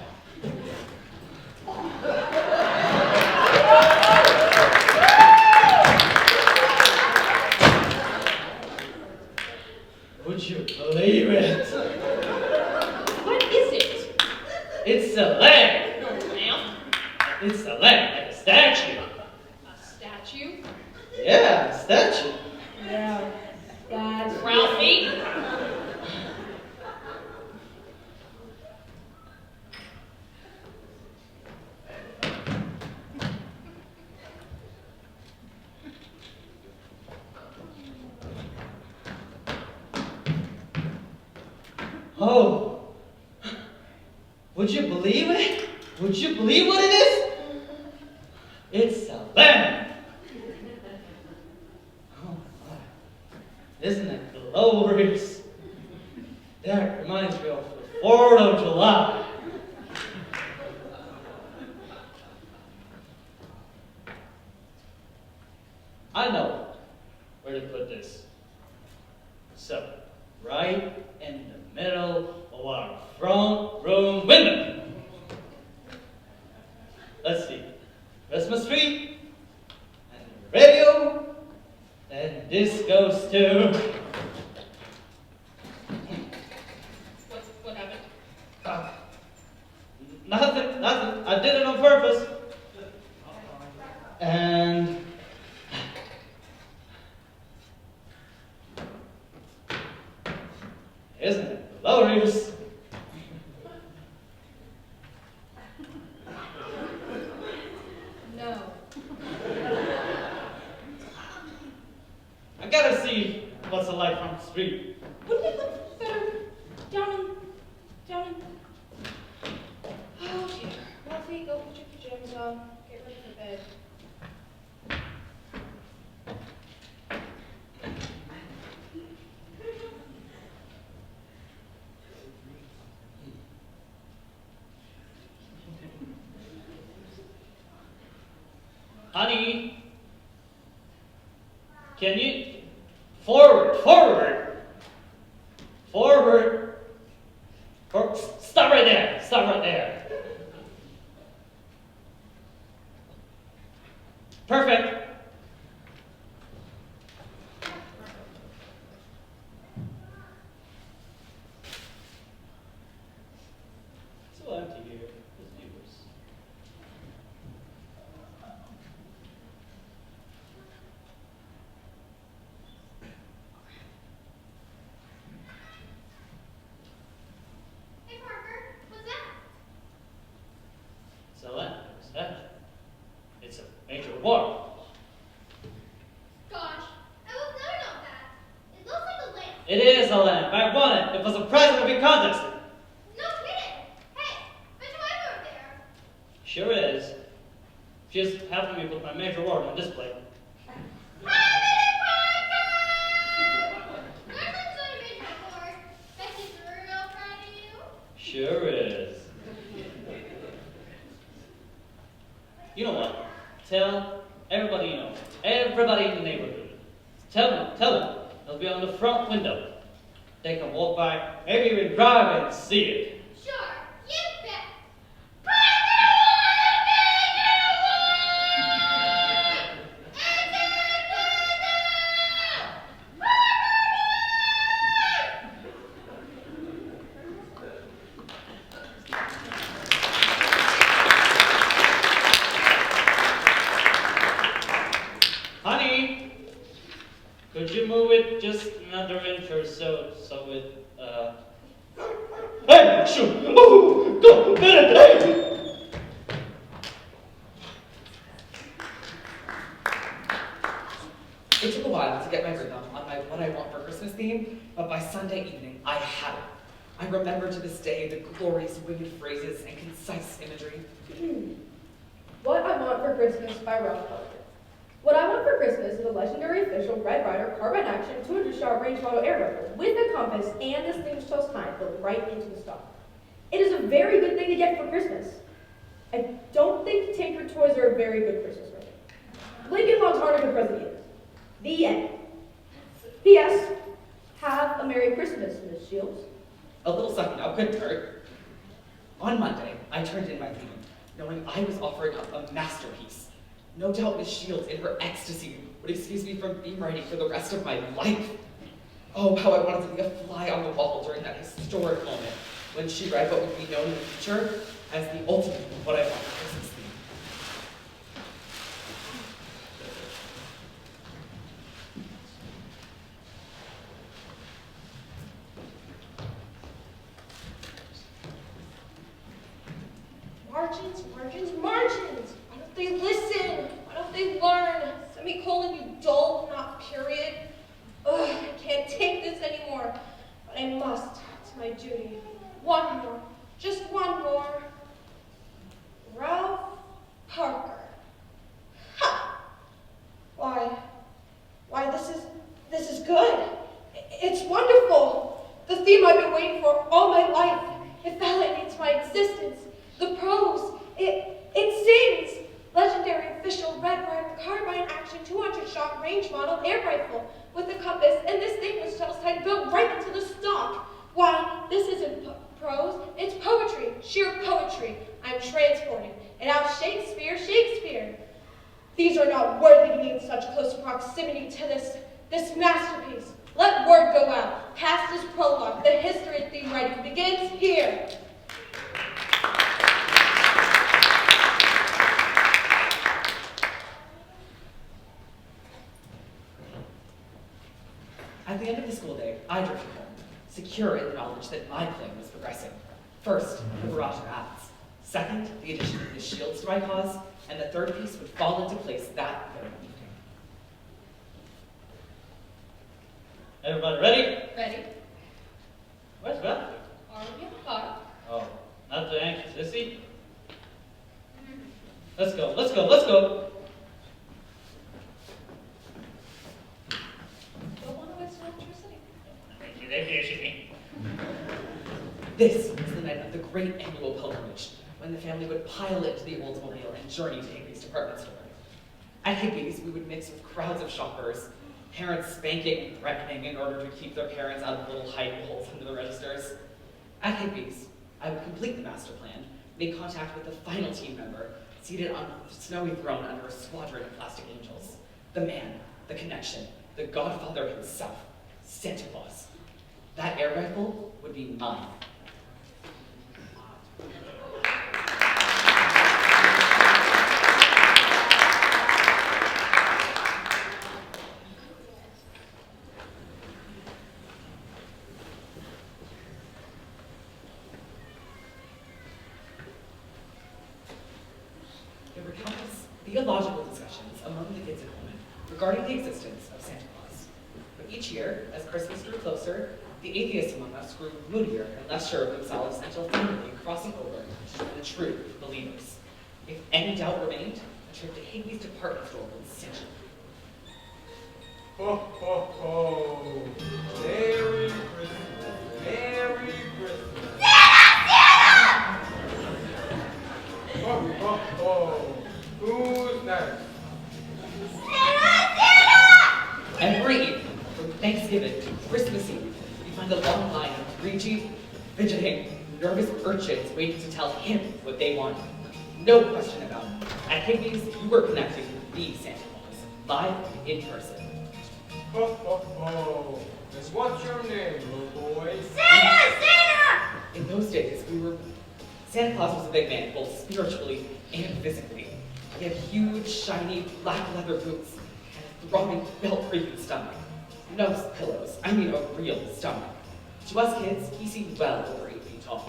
It's a lamp, like a statue. A statue? Yeah, a statue. Yeah, that's Ralphie? Oh, would you believe it? Would you believe what it is? It's a lamp. Oh my, isn't it glorious? That reminds me of the 4th of July. I know where to put this. So, right in the middle of our front room window. Let's see. Christmas tree, and the radio, and this goes to... What happened? Nothing. I did it on purpose. And... isn't it glorious? No. I gotta see what's it like from the street. Wouldn't it look better down in... Oh dear. Ralphie, go put your pajamas on. Get ready for bed. Honey, can you forward? Stop right there. Perfect. So empty here. It's yours. Hey Parker, what's that? So what's that? It's a major war. Gosh, I would never know that. It looks like a lamp. It is a lamp. I won it. It was a prize of a contest. No kidding. Hey, bet your wife over there. Sure is. She's helping me put my major award on display. Hi, Parker! There's a television board. Bet she's real proud of you. Sure is. You know what? Tell everybody you know. Everybody in the neighborhood. Tell them. It'll be on the front window. They can walk by, maybe even drive and see it. Sure, you bet. Honey, could you move it just another inch or so it, Hey, shoot! Oh, go, Bennett, hey! It took a while to get my rhythm on my what I want for Christmas theme, but by Sunday evening, I had it. I remember to this day the glorious winged phrases and concise imagery. What I Want for Christmas by Ralph Parker. What I Want for Christmas is a legendary official Red Ryder carbine action 200-shot range model air rifle with a compass and distinguished toast time built right into the stock. It is a very good thing to get for Christmas. I don't think Tinker toys are a very good Christmas present. Lincoln Logs aren't a good present either. The end. P.S. Have a Merry Christmas, Miss Shields. A little sucking up couldn't hurt. On Monday, I turned in my theme, knowing I was offering up a masterpiece. No doubt Miss Shields, in her ecstasy, would excuse me from theme writing for the rest of my life. Oh, how I wanted to be a fly on the wall during that historic moment when she read what would be known in the future as the ultimate What I Want for Christmas theme. And now Shakespeare, Shakespeare. These are not worthy to be in such close proximity to this masterpiece. Let word go out. Past is prologue. The history of theme writing begins here. At the end of the school day, I drifted home, secure in the knowledge that my plan was progressing. First, the barrage of ads. Second, the addition of the shields to my cause, and the third piece would fall into place that very evening. Everybody ready? Ready? Where's Ralphie? Already in the car. Oh, not too anxious, is he? Let's go, let's go, let's go. Don't want to waste electricity. Thank you. This was the night of the great annual pilgrimage, when the family would pile into the Oldsmobile and journey to Higby's department store. At Higby's, we would mix with crowds of shoppers, parents spanking and threatening in order to keep their parents out of little hiding holes under the registers. At Higby's, I would complete the master plan, make contact with the final team member, seated on a snowy throne under a squadron of plastic angels. The man, the connection, the godfather himself, Santa Claus. That air rifle would be mine. There were countless theological discussions among the kids at home regarding the existence of Santa Claus. But each year, as Christmas drew closer, the atheists among us grew moodier and less sure of themselves until finally crossing over to join the true believers. If any doubt remained, a trip to Higby's department store was essential. Ho, ho, ho. Merry Christmas. Merry Christmas. Ho, ho, ho. Who's next? Every evening, from Thanksgiving to Christmas Eve, you find a long line of greedy, fidgeting, nervous urchins waiting to tell him what they want. No question about it. At Higby's, you were connecting with the Santa Claus, live in person. Ho, ho, ho. Miss, what's your name, little boy? In those days, Santa Claus was a big man, both spiritually and physically. He had huge, shiny, black leather boots and a throbbing, belt-creaking stomach. No pillows, I mean a real stomach. To us kids, he seemed well over 8 feet tall.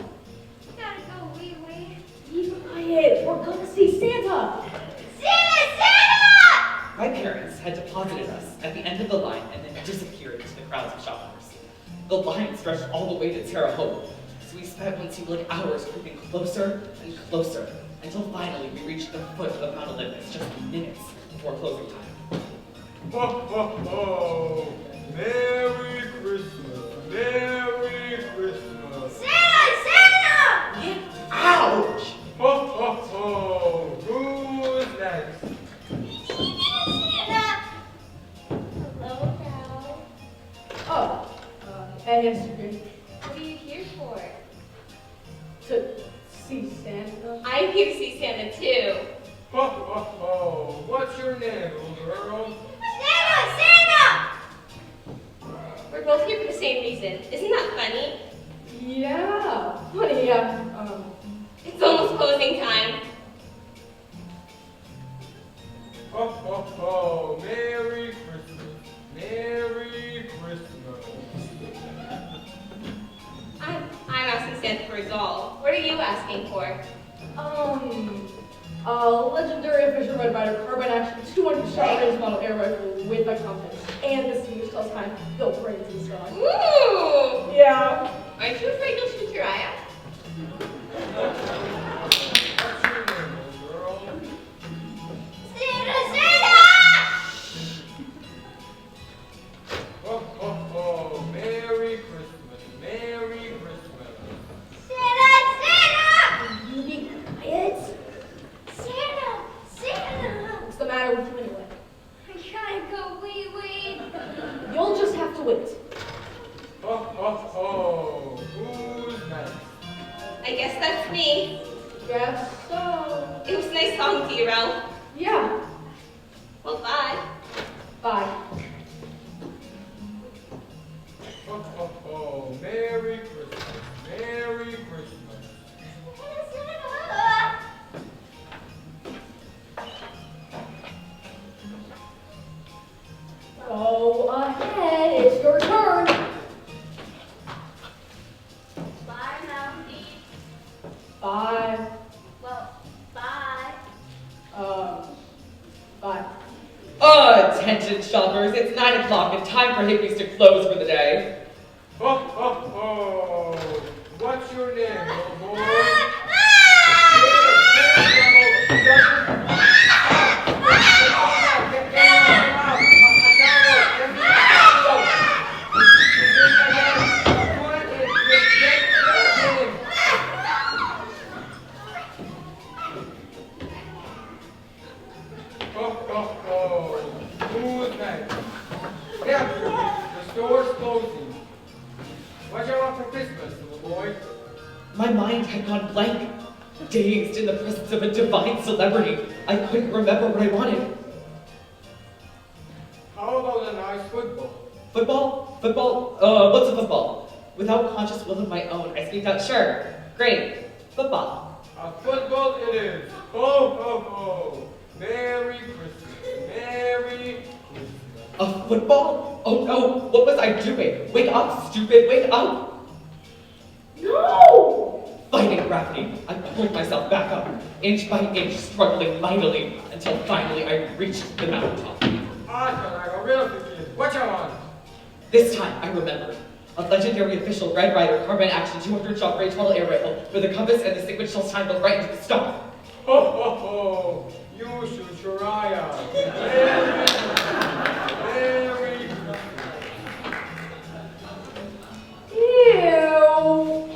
Gotta go, wee wee. Be quiet. We're gonna see Santa. My parents had deposited us at the end of the line and then disappeared into the crowds of shoppers. The line stretched all the way to Terre Haute, so we spent what seemed like hours creeping closer and closer, until finally we reached the foot of Mount Olympus just minutes before closing time. Ho, ho, ho. Merry Christmas. Merry Christmas. Ouch! Ho, ho, ho. Who's next? Hello, Cal. Oh, yes, What are you here for? to see Santa. I'm here to see Santa too. Ho, ho, ho. What's your name, little girl? We're both here for the same reason. Isn't that funny? Yeah, funny, yeah. It's almost closing time. Ho, ho, ho. Merry Christmas. Merry Christmas. I'm asking Santa for a doll. What are you asking for? A legendary official Red Rider carbine action 200 shot range model air rifle with a compass and distinguished tell time built brains and stuff. Ooh! Yeah. Aren't you afraid you'll shoot your eye out? What's your name, little girl? Ho, ho, ho. Merry Christmas. Merry Christmas. You be quiet. What's the matter with you anyway? You'll just have to wait. Ho, ho, ho. Who's nice talking to you, Ralph. Yeah. Well, bye. Bye. Oh, Merry Christmas. Merry Christmas. Go ahead, it's your turn. Bye, Mountie. Bye. Well, bye. Bye. Attention shoppers, it's 9 o'clock and time for hippies to close for the day. Oh. What's your name, little boy? Who's that? Yeah, the store's closing. What you want for Christmas, little boy? My mind had gone blank. Dazed in the presence of a divine celebrity, I couldn't remember what I wanted. How about a nice football? Football? What's a football? Without conscious will of my own, I squeaked out, sure, great, football. A football it is. Ho. Merry Christmas. Merry Christmas. A football? Oh no, what was I doing? Wake up, stupid, wake up! No! Fighting gravity, I pulled myself back up, inch by inch, struggling mightily, until finally I reached the mountaintop. I feel like a real kid. What you want? This time, I remembered. A legendary official Red Ryder carbine action 200 shot range model air rifle with a compass and the sequential time built right into the stomach. Ho. You shoot your eye out. Merry Christmas. Ew.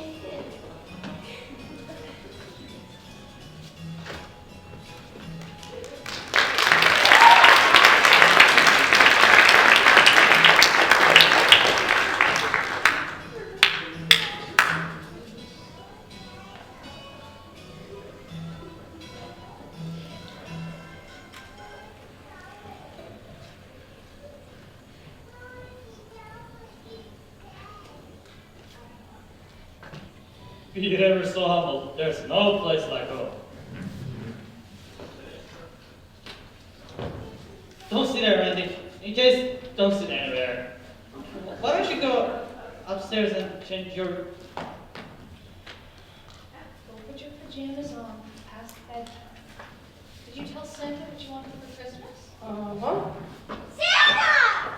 Be you ever so humble, there's no place like home. Don't sit there, Randy. In case, don't sit anywhere. Why don't you go upstairs and change your... Go put your pajamas on, past bedtime. Did you tell Santa what you wanted for Christmas? Uh-huh. Santa!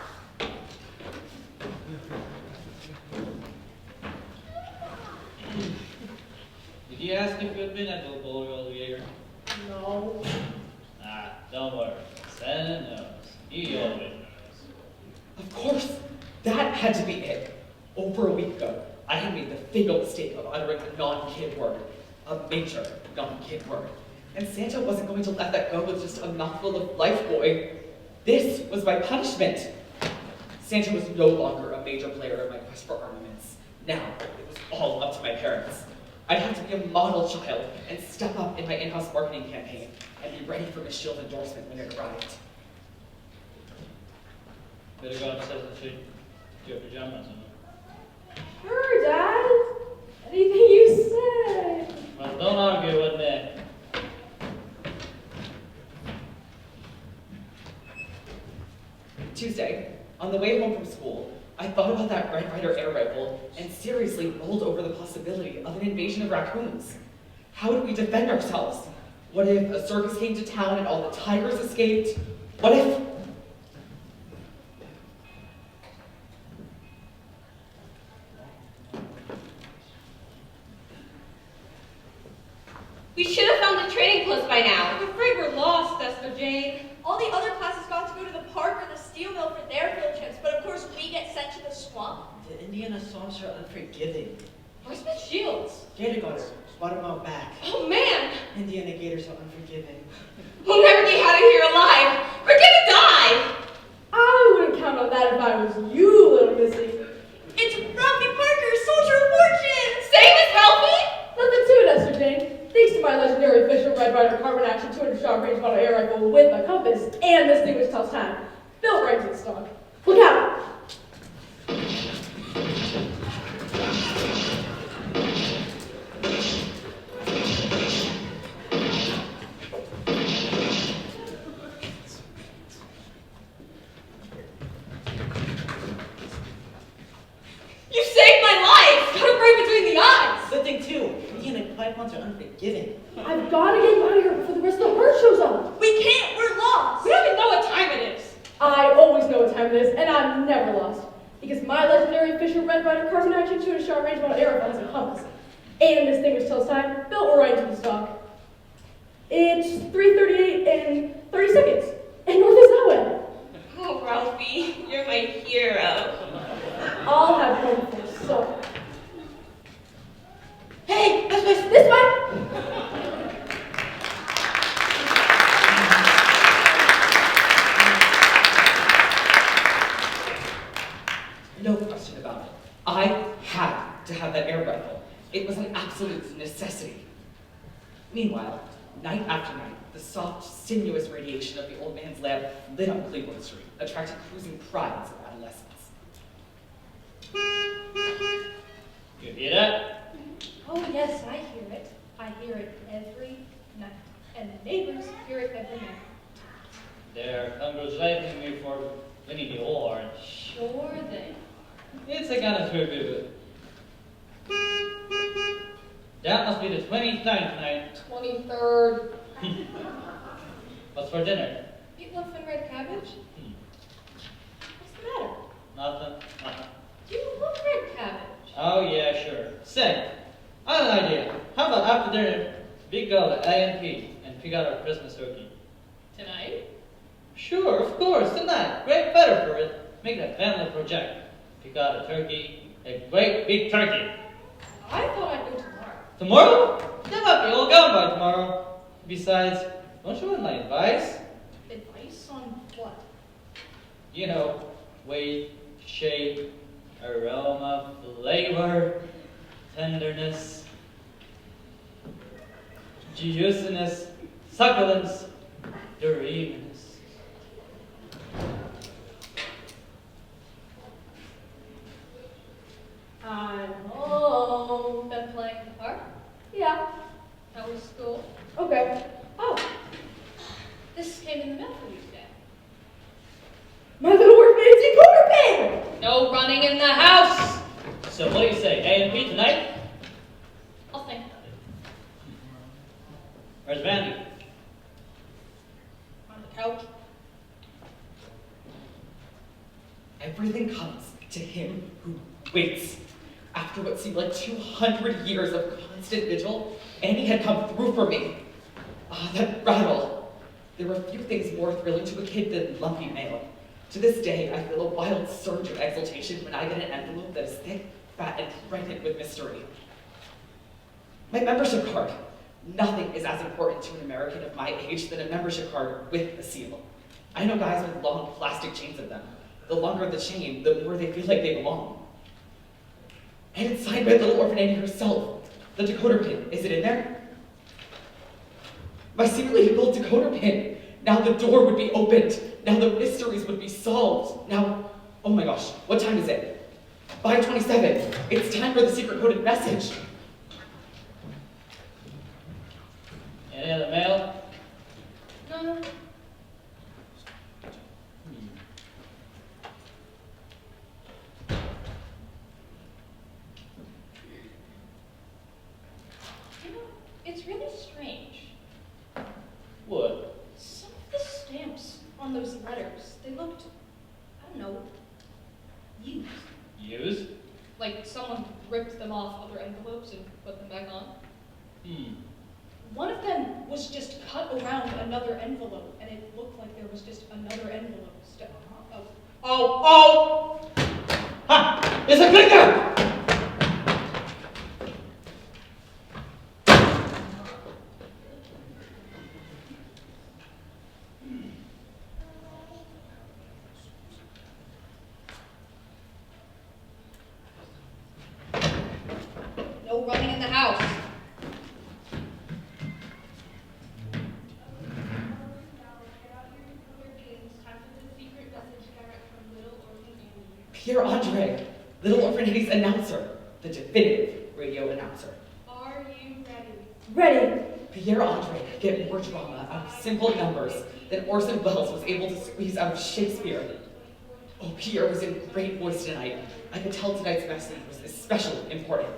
Did you ask if you'd been at the bowling all year? No. Ah, don't worry. Santa knows. He always knows. Of course, that had to be it. Over a week ago, I had made the fatal mistake of uttering a non-kid word. A major non-kid word. And Santa wasn't going to let that go with just a mouthful of life, boy. This was my punishment. Santa was no longer a major player in my quest for armaments. Now, it was all up to my parents. I'd have to be a model child and step up in my in-house marketing campaign and be ready for Miss Shield's endorsement when it arrived. Better go upstairs and change your pajamas on. Sure, Dad. Anything you say. Well, don't argue with me. Tuesday, on the way home from school, I thought about that Red Ryder air rifle and seriously rolled over the possibility of an invasion of raccoons. How do we defend ourselves? What if a circus came to town and all the tigers escaped? What if... We should have found the training post by now. I'm afraid we're lost, Esther Jane. All the other classes got to go to the park or the steel mill for their field trips, but of course we get sent to the swamp. The Indiana swamps are unforgiving. Where's Miss Shields? Gator got her. Brought him out back. Oh man! Indiana gators are unforgiving. We'll never get out of here alive. We're gonna die. I wouldn't count on that if I was you, little missy. It's Ralphie Parker, Soldier of Fortune! Save us, Ralphie! Nothing to it, Esther Jane. Thanks to my legendary official Red Ryder carbine action 200-shot range model air rifle with a compass and distinguished tells time. Built right to the stock. Look out! You saved my life! Got it right between the eyes! Good thing too. Indian and quiet months are unforgiving. I've got to get out of here before the rest of the herd shows up. We can't, we're lost. We don't even know what time it is. I always know what time it is, and I'm never lost. Because my legendary official Red Ryder carbon action 200-shot range model air rifle has a compass. And distinguished tells time, built right into the stock. It's 3:38 and 30 seconds. And north is that way. Oh, Ralphie, you're my hero. I'll have home for so. Hey, that's my... This way! No question about it. I had to have that air rifle. It was an absolute necessity. Meanwhile, night after night, the soft, sinuous radiation of the old man's lab lit up Cleveland Street, attracting cruising crowds of adolescents. You hear that? Oh yes, I hear it. I hear it every night. And the neighbors hear it every night. They're congratulating me for winning the award. Sure they. It's a kind of tribute. That must be the 29th tonight. 23rd. What's for dinner? Meatloaf and red cabbage? What's the matter? Nothing. You love red cabbage. Oh yeah, sure. Say, I have an idea. How about after dinner, we go to A&P and pick out our Christmas turkey? Tonight? Sure, of course, tonight. Great weather for it. Make it a family project. Pick out a turkey, a great big turkey. I thought I'd go tomorrow. Tomorrow? That might be all gone by tomorrow. Besides, don't you want my advice? Advice on what? You know, weight, shape, aroma, flavor, tenderness, juiciness, succulence, dreaminess. I'm home. Been playing in the park? Yeah. How was school? Okay. Oh, this came in the mail for you today. My little orphanage decoder pin! No running in the house! So what do you say, A&P tonight? I'll think about it. Where's Vandy? On the couch. Everything comes to him who waits. After what seemed like 200 years of constant vigil, Annie had come through for me. Ah, that rattle. There were few things more thrilling to a kid than lumpy mail. To this day, I feel a wild surge of exultation when I get an envelope that is thick, fat, and pregnant with mystery. My membership card. Nothing is as important to an American of my age than a membership card with a seal. I know guys with long plastic chains of them. The longer the chain, the more they feel like they belong. And it's signed by little orphan Annie herself. The decoder pin, is it in there? My secretly built decoder pin. Now the door would be opened. Now the mysteries would be solved. Now, oh my gosh, what time is it? 5:27. It's time for the secret coded message. Any other mail? No. You know, it's really strange. What? Some of the stamps on those letters, they looked, I don't know, used. Used? Like someone ripped them off other envelopes and put them back on. One of them was just cut around another envelope, and it looked like there was just another envelope stuck. Oh! Ha! It's a clicker! No running in the house. Pierre Andre, Little Orphanage's announcer, the definitive radio announcer. Are you ready? Ready. Pierre Andre could get more drama out of simple numbers than Orson Welles was able to squeeze out of Shakespeare. Oh, Pierre was in great voice tonight. I could tell tonight's message was especially important.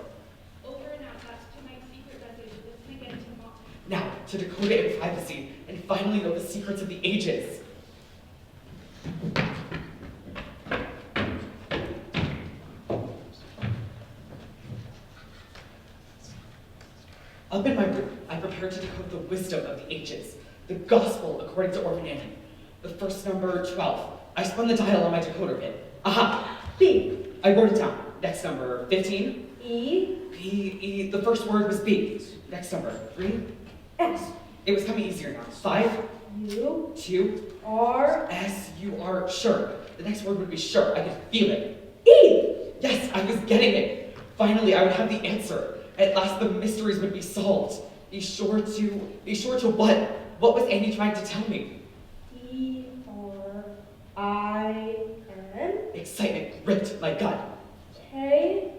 Over and out. That's tonight's secret message. Listen again tomorrow. Now, to decode it in privacy and finally know the secrets of the ages. Up in my room, I prepared to decode the wisdom of the ages, the gospel according to Orphananity. The first number, 12. I spun the dial on my decoder pit. Aha! B. I wrote it down. Next number, 15. E. P. The first word was B. Next number, 3. S. It was coming easier now. 5. U. 2. R. S. You are sure. The next word would be sure. I could feel it. E. Yes, I was getting it. Finally, I would have the answer. At last, the mysteries would be solved. Be sure to what? What was Annie trying to tell me? D-R-I-N. Excitement gripped my gut. K-O-V-A.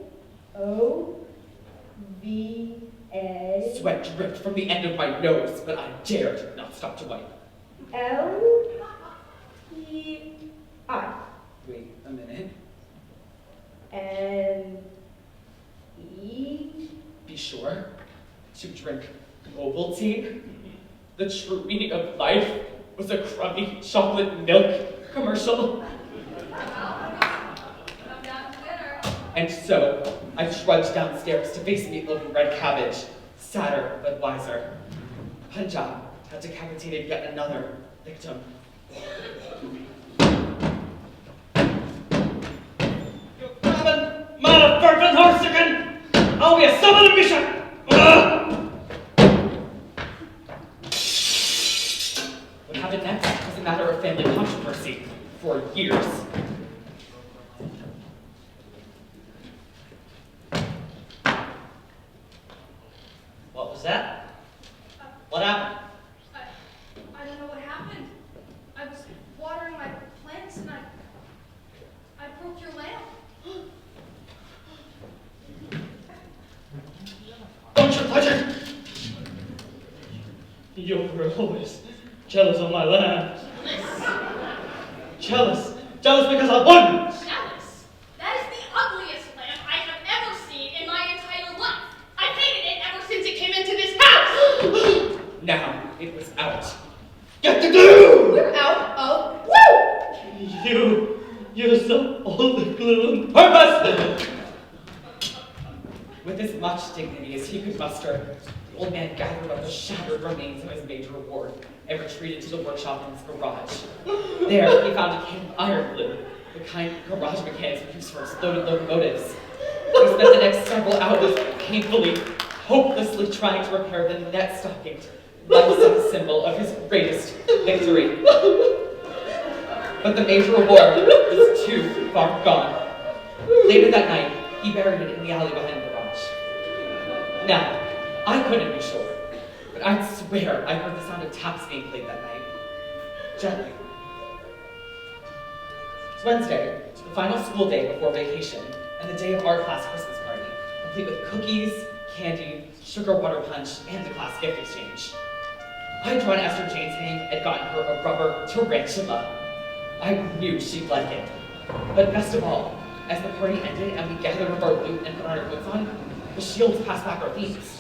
Sweat dripped from the end of my nose, but I dared not stop to wipe. L-E-I. Wait a minute. N-E. Be sure to drink Ovaltine. The true meaning of life was a crummy chocolate milk commercial. And so, I trudged downstairs to face meatloaf and red cabbage, sadder but wiser. Punjab had decapitated yet another victim. You rabbit, motherfucking horsican! I'll be a summoning bishop! What happened next was a matter of family controversy for years. What was that? What happened? I don't know what happened. I was watering my plants and I broke your lamp. Don't you touch it! You were always jealous of my land. Jealous. Jealous because I won! Jealous? That is the ugliest lamp I have ever seen in my entire life. I've hated it ever since it came into this house. Now, it was out. Get the glue! We're out of glue! You used up all the glue on purpose! With as much dignity as he could muster, the old man gathered up the shattered remains of his major award and retreated to the workshop in his garage. There, he found a can of iron glue, the kind garage mechanics would use for exploded locomotives. He spent the next several hours painfully, hopelessly trying to repair the net-stockinged, life-size symbol of his greatest victory. But the major award was too far gone. Later that night, he buried it in the alley behind the garage. Now, I couldn't be sure, but I'd swear I heard the sound of taps being played that night. Gently. It's Wednesday, the final school day before vacation, and the day of our class Christmas party, complete with cookies, candy, sugar water punch, and the class gift exchange. I had drawn Esther Jane's name and gotten her a rubber tarantula. I knew she'd like it. But best of all, as the party ended and we gathered up our loot and put our coats on, the shields passed back our themes.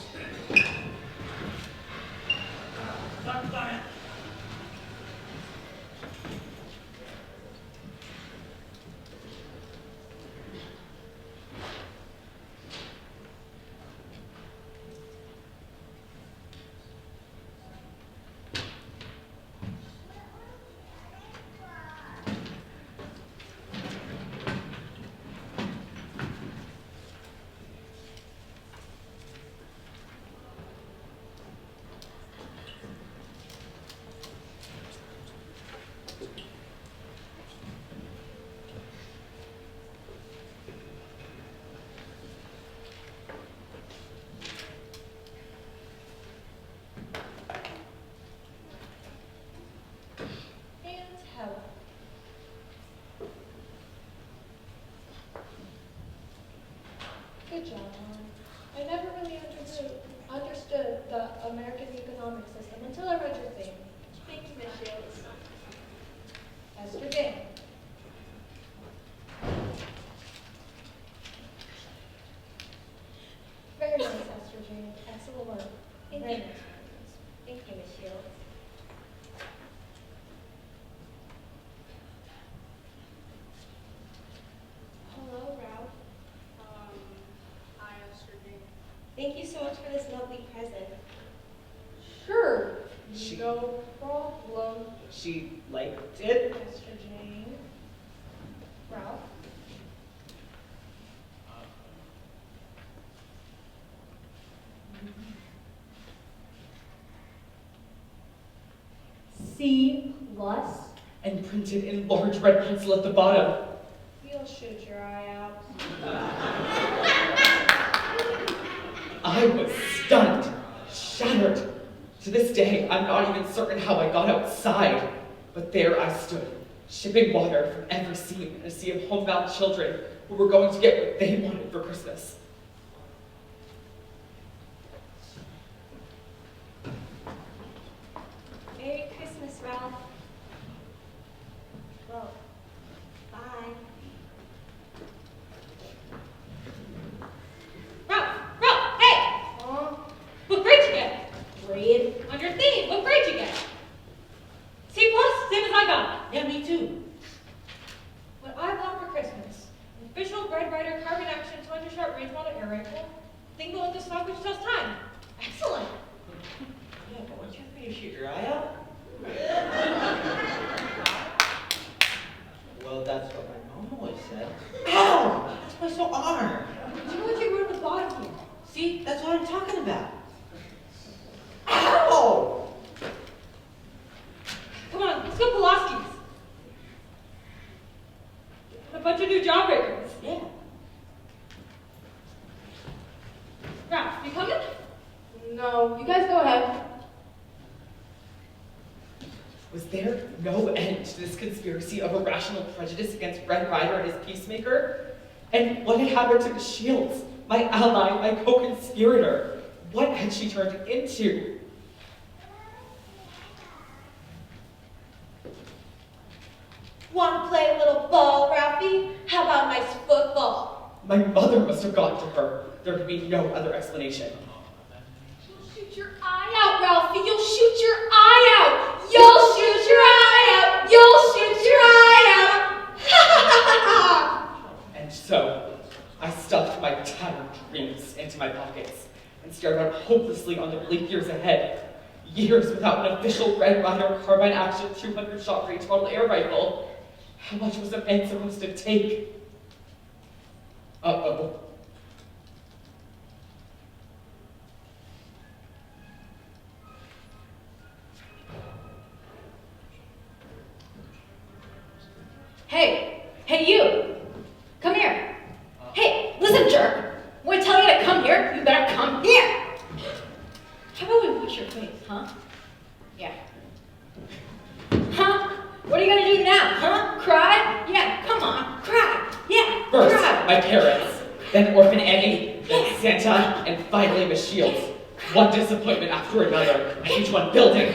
No problem. She liked it? Mr. Jane. Ralph? C+. And printed in large red pencil at the bottom. You'll shoot your eye out. I was stunned, shattered. To this day, I'm not even certain how I got outside. But there I stood, shipping water from every seam in a sea of homebound children who were going to get what they wanted for Christmas. Merry Christmas, Ralph. Well, bye. Ralph, hey! What grade you get? Grade? On your theme, what grade you get? C+, same as I got. Yeah, me too. What I bought for Christmas, an official Red Ryder carbon action 200 shot range model air rifle, thing going to stock which tells time. Excellent. Yeah, but weren't you afraid to shoot your eye out? Well, that's what my mom always said. Ow! That's my sore arm. Do you know what you wrote at the bottom here? See, that's what I'm talking about. Ow! Come on, let's go Pulaski's. A bunch of new jawbreakers. Yeah. Ralph, you coming? No, you guys go ahead. Was there no end to this conspiracy of irrational prejudice against Red Ryder and his peacemaker? And what had happened to Miss Shields, my ally, my co-conspirator? What had she turned into? Want to play a little ball, Ralphie? How about a nice football? My mother must have gotten to her. There could be no other explanation. You'll shoot your eye out, Ralphie. You'll shoot your eye out. You'll shoot your eye out. You'll shoot your eye out. And so, I stuffed my tattered dreams into my pockets and stared out hopelessly on the bleak years ahead. Years without an official Red Ryder carbine action 200 shot range model air rifle. How much was a man supposed to take? Uh-oh. Hey, you. Come here. Hey, listen, jerk. When I tell you to come here, you better come here. How about we wash your face, huh? Yeah. Huh? What are you gonna do now, huh? Cry? Yeah, come on, cry. Yeah, First, cry. my parents, then Orphan Annie, then Santa, and finally Miss Shields. One disappointment after another, and each one building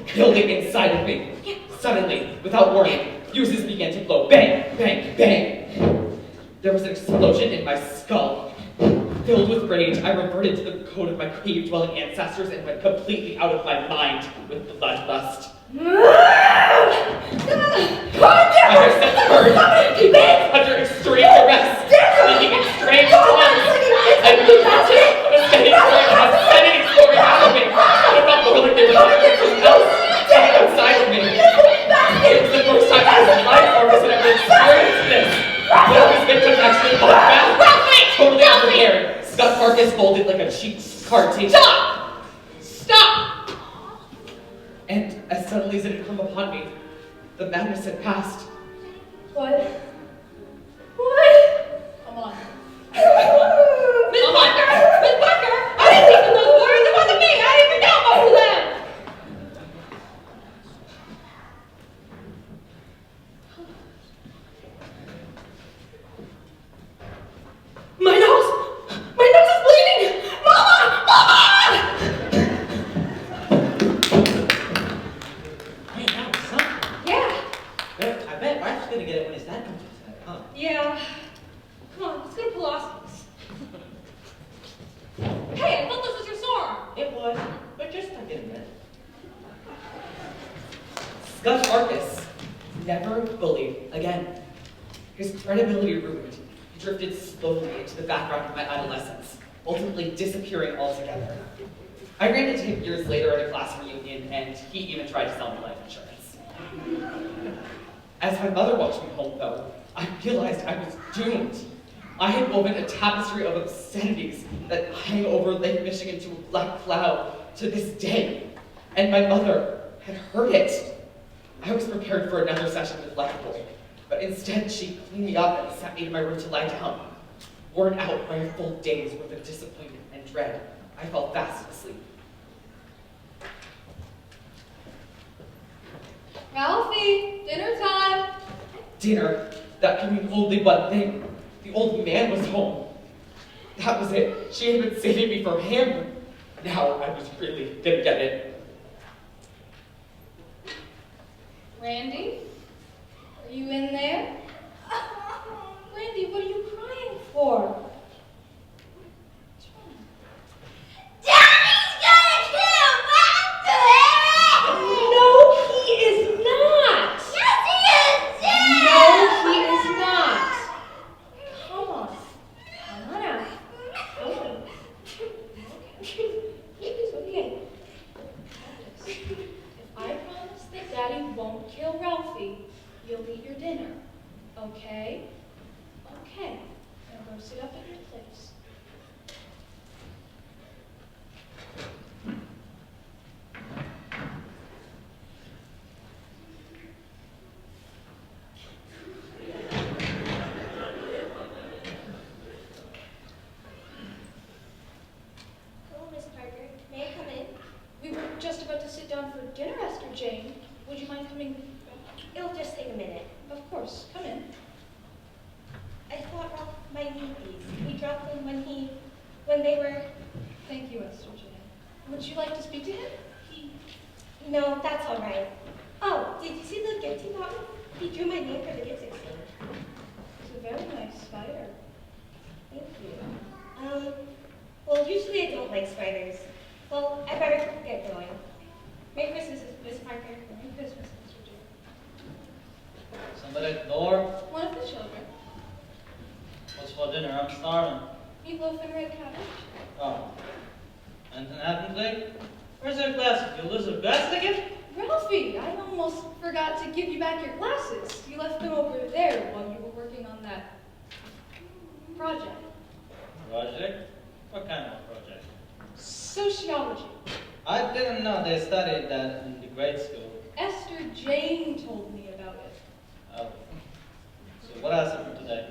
inside of me. Suddenly, without warning, fuses began to blow. Bang, bang, bang. There was an explosion in my skull. Filled with rage, I reverted to the code of my cave-dwelling ancestors and went completely out of my mind with bloodlust. I have since heard, under extreme duress, speaking in strange tongues, I moved to a steady current of obscenity pouring out of me. I felt more like there was something else coming outside of me. It was the first time in my life I had ever experienced this. One of his victims actually fought back, totally unprepared. Scott Marcus folded like a cheap card table. Stop! Stop! And as suddenly as it had come upon me, the madness had passed. What? Come on. Miss Parker! Miss Parker! I didn't teach them those words. It wasn't me. I didn't even know most of them. My nose! My nose is bleeding! Mama! Mama! Hey, that was something. Yeah. I bet Ralph's gonna get it when his dad comes inside, huh? Yeah. Come on, let's go to Pulaski's. Hey, I thought this was your sore arm. It was, but just stuck in a minute. Scott Marcus never bullied again. His credibility ruined. He drifted slowly into the background of my adolescence, ultimately disappearing altogether. I ran into him years later at a class reunion, and he even tried to sell me life insurance. As my mother watched me home, though, I realized I was doomed. I had woven a tapestry of obscenities that hang over Lake Michigan to a black cloud to this day, and my mother had heard it. I was prepared for another session with Boy, but instead she cleaned me up and sent me to my room to lie down. Worn out by a full day's worth of disappointment and dread, I fell fast asleep. Ralphie, dinner time. Dinner, that could mean only one thing. The old man was home. That was it. She had been saving me from him. Now I was really gonna get it. Randy, are you in there? Randy, what are you crying for? Daddy's gonna kill Papa! No, he is not! Yes, he is, Dad! No, he is not! Come on. Come on out. Okay. It's okay. If I promise that Daddy won't kill Ralphie, you'll eat your dinner. Okay? Okay. Now go sit up at your place. Hello, Miss Parker. May I come in? We were just about to sit down for dinner, Esther Jane. Would you mind coming? It'll just take a minute. Of course. Come in. I thought Ralph might need these. He dropped them when they were... Thank you, Esther Jane. Would you like to speak to him? No, that's all right. Oh, did you see the gift he bought me? He drew my name for the gift exchange. It's a very nice spider. Thank you. Well, usually I don't like spiders. Well, I better get going. Merry Christmas, Miss Parker. Merry Christmas, Esther Jane. Somebody at the door. One of the children. What's for dinner? I'm starving. Meatloaf and red cabbage. Oh. Anything happened today? Where's your glasses? You lose your glasses again? Ralphie, I almost forgot to give you back your glasses. You left them over there while you were working on that project. Project? What kind of project? Sociology. I didn't know they studied that in the grade school. Esther Jane told me about it. Oh. So what else happened today?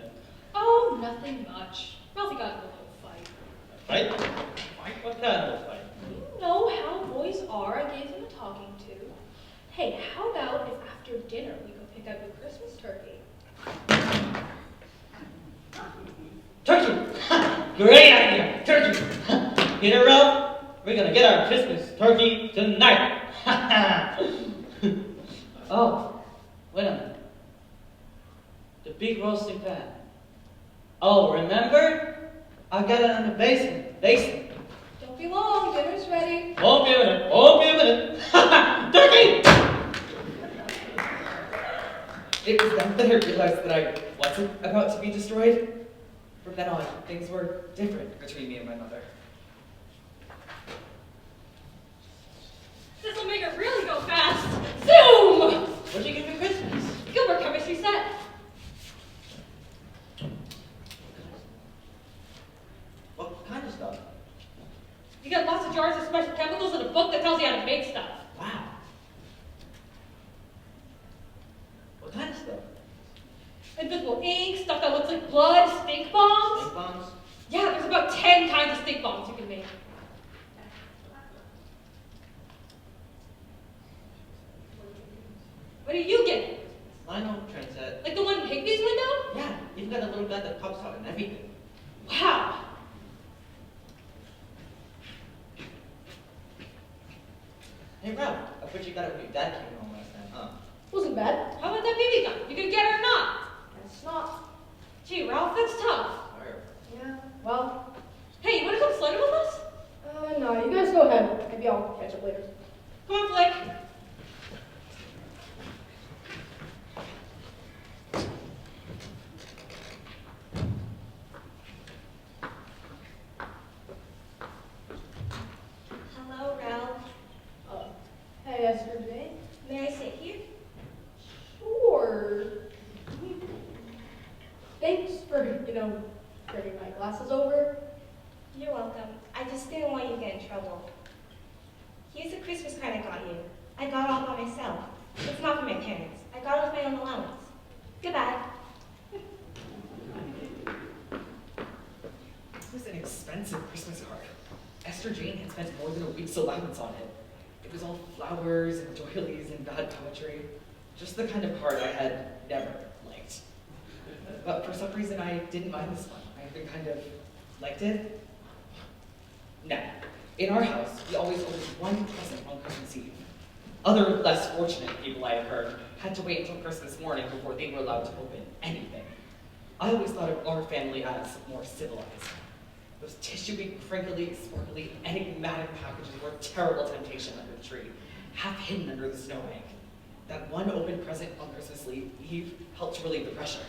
Oh, nothing much. Ralphie got in a little fight. A fight? Fight? What kind of a fight? You know how boys are. I gave him a talking to. Hey, how about if after dinner we go pick out your Christmas turkey? Turkey! Great idea! Turkey! Peter Ralph, we're gonna get our Christmas turkey tonight! Oh, wait a minute. The big roasting pan. Oh, remember? I got it in the basement. Don't be long. Dinner's ready. Won't be a minute. Won't be a minute. Turkey! It was then that I realized that I wasn't about to be destroyed. From then on, things were different between me and my mother. This'll make it really go fast. Zoom! What'd you give me Christmas? Gilbert chemistry set. What kind of stuff? You got lots of jars of special chemicals and a book that tells you how to make stuff. Wow. What kind of stuff? Invisible ink, stuff that looks like blood, stink bombs. Stink bombs? Yeah, there's about 10 kinds of stink bombs you can make. What are you getting? Lino train set. Like the one in Higby's window? Yeah, even got a little guy that pops out and everything. Wow. Hey, Ralph, I bet you got it when your dad came home last time, huh? Wasn't bad. How about that BB gun? You gonna get it or not? That's not. Gee, Ralph, that's tough. Yeah, well, Hey, you wanna come sledding with us? no, you guys go ahead. Maybe I'll catch up later. Come on, Flick. Hello, May I sit here? Sure. Thanks for, bringing my glasses over. You're welcome. I just didn't want you to get in trouble. Here's a Christmas card I got you. I got it all by myself. It's not from my parents. I got it with my own allowance. Goodbye. It was an expensive Christmas card. Esther Jane had spent more than a week's allowance on it. It was all flowers and doilies and bad poetry. Just the kind of card I had never liked. But for some reason, I didn't mind this one. I even kind of liked it. Now, in our house, we always opened one present on Christmas Eve. Other, less fortunate people I had heard had to wait until Christmas morning before they were allowed to open anything. I always thought of our family as more civilized. Those tissuey, crinkly, sparkly, enigmatic packages were a terrible temptation under the tree, half hidden under the snow bank. That one open present on Christmas Eve helped to relieve the pressure.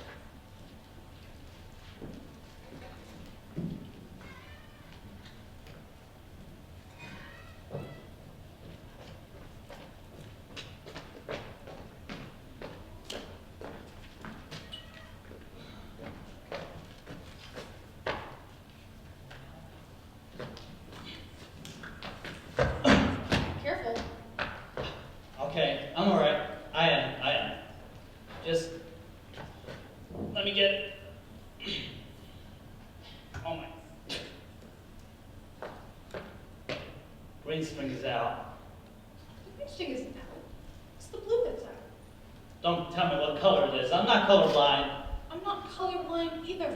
Careful. Okay, I'm alright. I am. Just let me get it. Oh my. Green string is out. The green string isn't out. It's the blue that's out. Don't tell me what color it is. I'm not colorblind. I'm not colorblind either.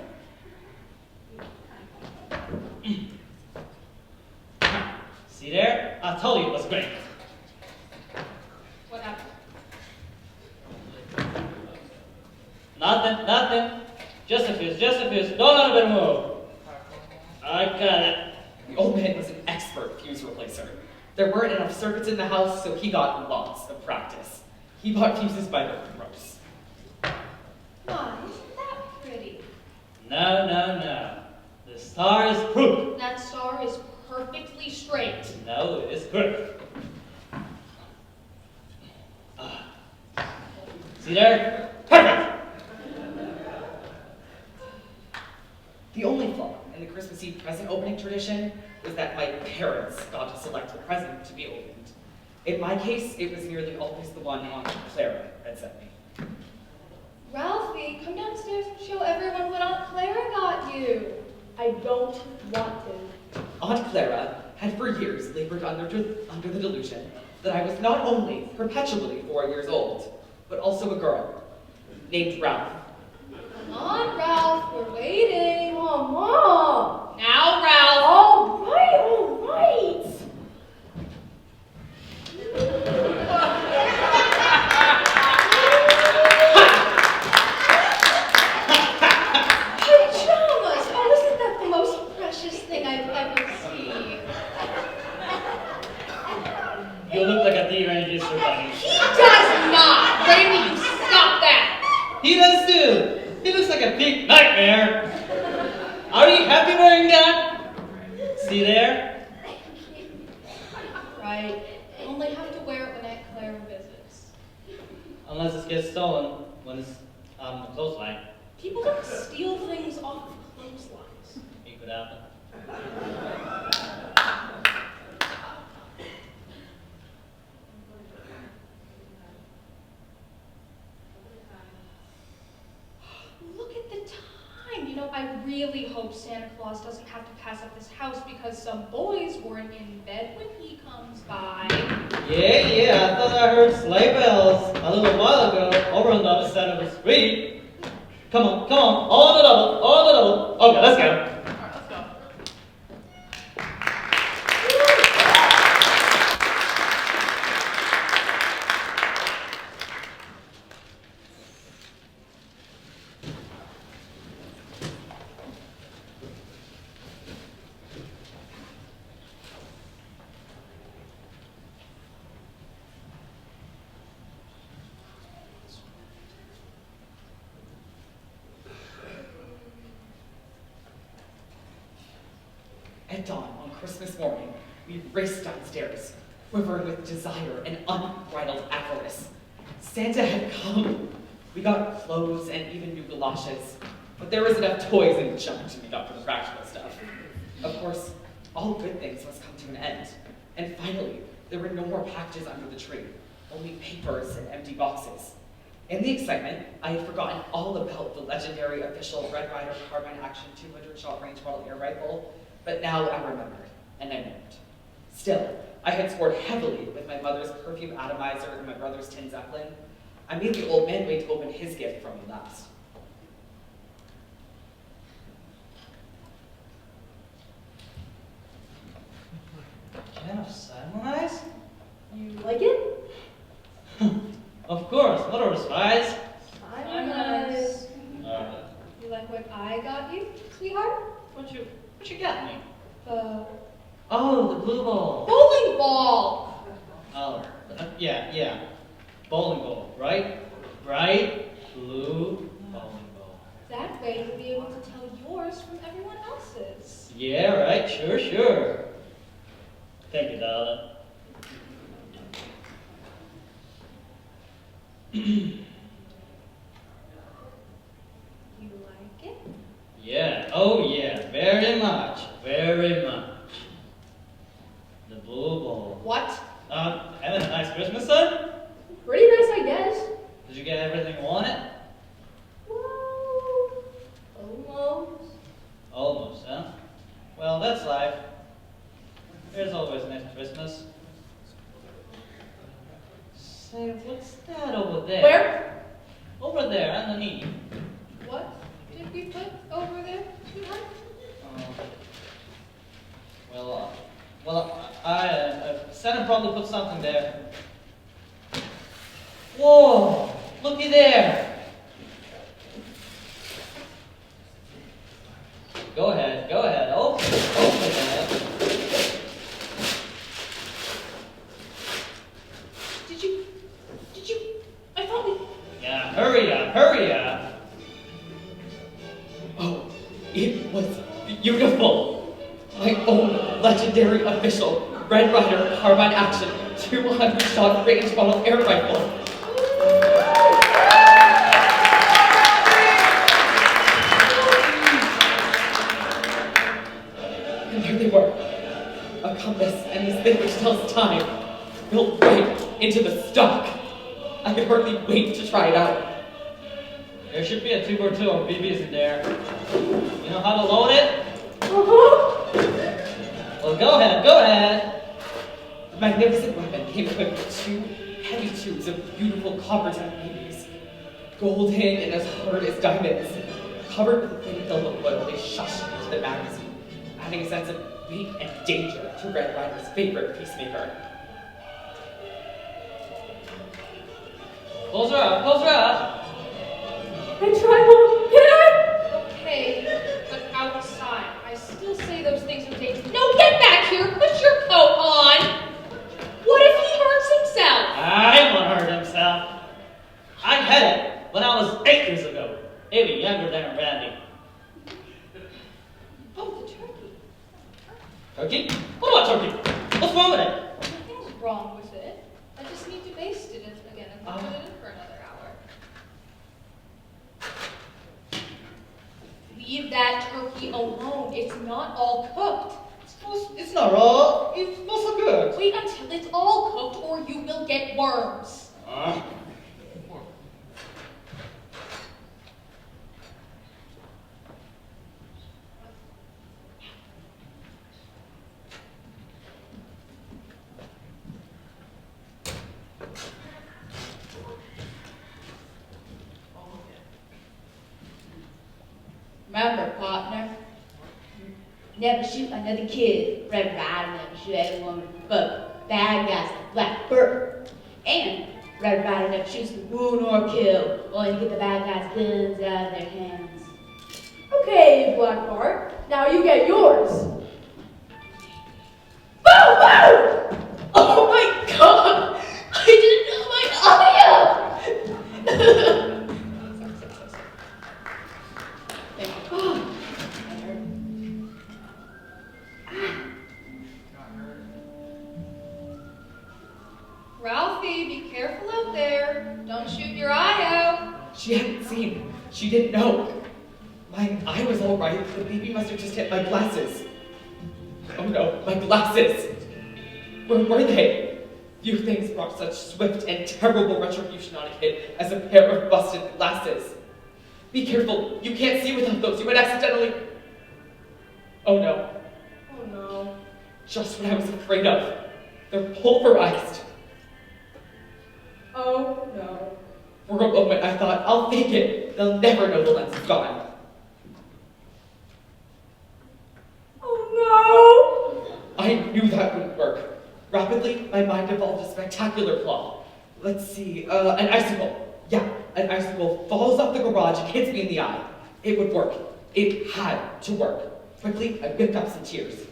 See there? I told you it was green. What happened? Nothing. Just a fuse. Don't let a bit move. I got it. The old man was an expert fuse replacer. There weren't enough circuits in the house, so he got lots of practice. He bought fuses by the gross. My, isn't that pretty? No. The star is proof. That star is perfectly straight. No, it is crooked. See there? Perfect! The only flaw in the Christmas Eve present opening tradition was that my parents got to select the present to be opened. In my case, it was nearly always the one Aunt Clara had sent me. Ralphie, come downstairs and show everyone what Aunt Clara got you. I don't want to. Aunt Clara had for years labored under the delusion that I was not only perpetually 4 years old, but also a girl named Ralph. Come on, Ralph, we're waiting. Oh, Mom! Now, Ralph. All right. Pajamas! Oh, isn't that the most precious thing I've ever seen? You look like a deranged bunny. He does not! Randy, you stop that! He does too. He looks like a big nightmare. Are you happy wearing that? See there? Right. You only have to wear it when Aunt Clara visits. Unless it gets stolen when it's on the clothesline. People don't steal things off of clotheslines. It could happen. Look at the time. I really hope Santa Claus doesn't have to pass up this house because some boys weren't in bed when he comes by. Yeah, I thought I heard sleigh bells a little while ago over on the other side of the street. Come on, all the double. Okay, let's go. At dawn on Christmas morning, we raced downstairs, quivering with desire and unbridled avarice. Santa had come. We got clothes and even new galoshes, but there was enough toys and junk to make up for the practical stuff. Of course, all good things must come to an end, and finally, there were no more packages under the tree, only papers and empty boxes. In the excitement, I had forgotten all about the legendary official Red Ryder carbine action 200-shot range model air rifle, but now I remembered, and I moved. Still, I had scored heavily with my mother's perfume atomizer and my brother's tin Zeppelin. I made the old man wait to open his gift from me last. Can of Simonize? You like it? Of course, what are spies? I'm nice. You like what I got you, sweetheart? What you got me? Oh, the blue ball. bowling ball! Oh, yeah. Bowling ball, right? Bright blue bowling ball. That way you'll be able to tell yours from everyone else's. Yeah, right, sure. Thank you, darling. You like it? Yeah, oh yeah, very much. The blue ball. What? Having a nice Christmas, son? Pretty nice, I guess. Did you get everything you wanted? Well, almost. Almost, huh? Well, that's life. There's always next Christmas. Say, what's that over there? Where? Over there, underneath. What did we put over there, sweetheart? Santa probably put something there. Whoa! Looky there! Go ahead. Open it. Did you? I thought we... Yeah, hurry up. Oh, it was beautiful. My own legendary official Red Ryder carbine action 200-shot range model air rifle. And there they were, a compass and this thing which tells time, built right into the stock. I could hardly wait to try it out. There should be a tube or two of BBs in there. You know how to load it? Well, go ahead. The magnificent weapon came equipped with 2 heavy tubes of beautiful copper-tipped BBs, golden and as hard as diamonds, covered with a thin film of oil. They shushed into the magazine, adding a sense of weight and danger to Red Ryder's favorite peacemaker. Close her up. I try, Mom. Can I? Okay, but outside. I still say those things are dangerous. No, get back here! Put your coat on! What if he hurts himself? I won't hurt himself. I had it when I was 8 years ago. Even younger than Randy. Oh, the turkey. Turkey? What about turkey? What's wrong with it? Nothing's wrong with it. I just need to baste it again and put it in for another hour. Leave that turkey alone. It's not all cooked. It's not raw. It's also good. Wait until it's all cooked or you will get worms. Remember, partner, never shoot another kid. Red Ryder never shoot anyone with a bow. Bad guys like Black Bert. And Red Ryder never shoots the wound or kill, only to get the bad guys' guns out of their hands. Okay, Black Bart. Now you get yours. Boom! Boom! Oh my god! I didn't know my audio! Don't shoot your eye out. She hadn't seen. She didn't know. My eye was all right. The baby must have just hit my glasses. Oh no, my glasses! Where were they? Few things brought such swift and terrible retribution on a kid as a pair of busted glasses. Be careful, you can't see without those. You might accidentally... Oh no. Oh no. Just what I was afraid of. They're pulverized. Oh no. For a moment I thought, I'll fake it. They'll never know the lens is gone. Oh no! I knew that wouldn't work. Rapidly, my mind evolved a spectacular plot. Let's see, an icicle. Yeah, an icicle falls off the garage and hits me in the eye. It would work. It had to work. Quickly, I whipped up some tears.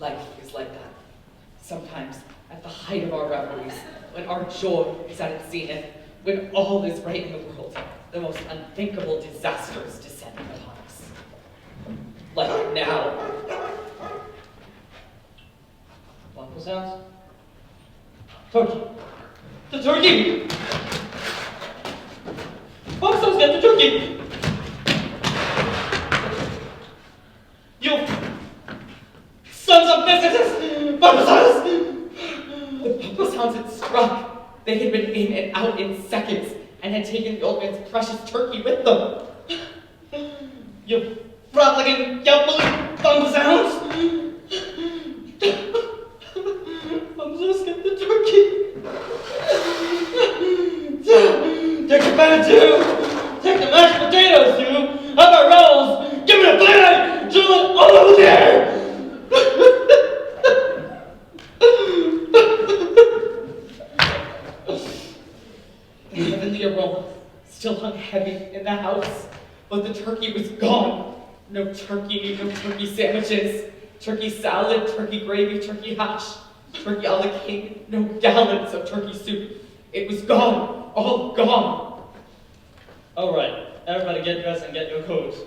Life is like that. Sometimes, at the height of our reveries, when our joy is at its zenith, when all is right in the world, the most unthinkable disasters descend upon us. Like now. What sounds? Turkey! The turkey! Foxos, get the turkey! You sons of businesses! Barbazars! The Papa Sounds had struck. They had been in and out in seconds and had taken the old man's precious turkey with them. You profligate, yelping Barbazars! Barbazars, get the turkey! Take the pan too! Take the mashed potatoes too! How about rolls? Give me a plate! Drill it all over there! The heavenly aroma still hung heavy in the house, but the turkey was gone. No turkey sandwiches, turkey salad, turkey gravy, turkey hash, turkey a la king, no gallons of turkey soup. It was gone, all gone. All right, everybody get dressed and get your coats.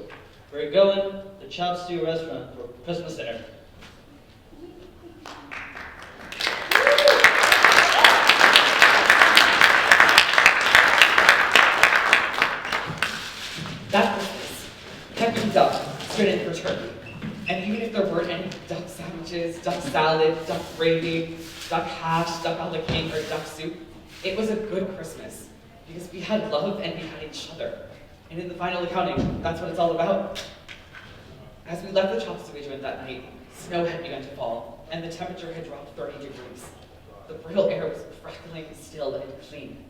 We're going to the Chop Stew restaurant for Christmas dinner. That Christmas, Captain Duck stood in for turkey. And even if there weren't any duck sandwiches, duck salad, duck gravy, duck hash, duck a la king, or duck soup, it was a good Christmas because we had love and we had each other. And in the final accounting, that's what it's all about. As we left the Chop Stew joint that night, snow had begun to fall, and the temperature had dropped 30 degrees. The brittle air was crackling, still, and clean.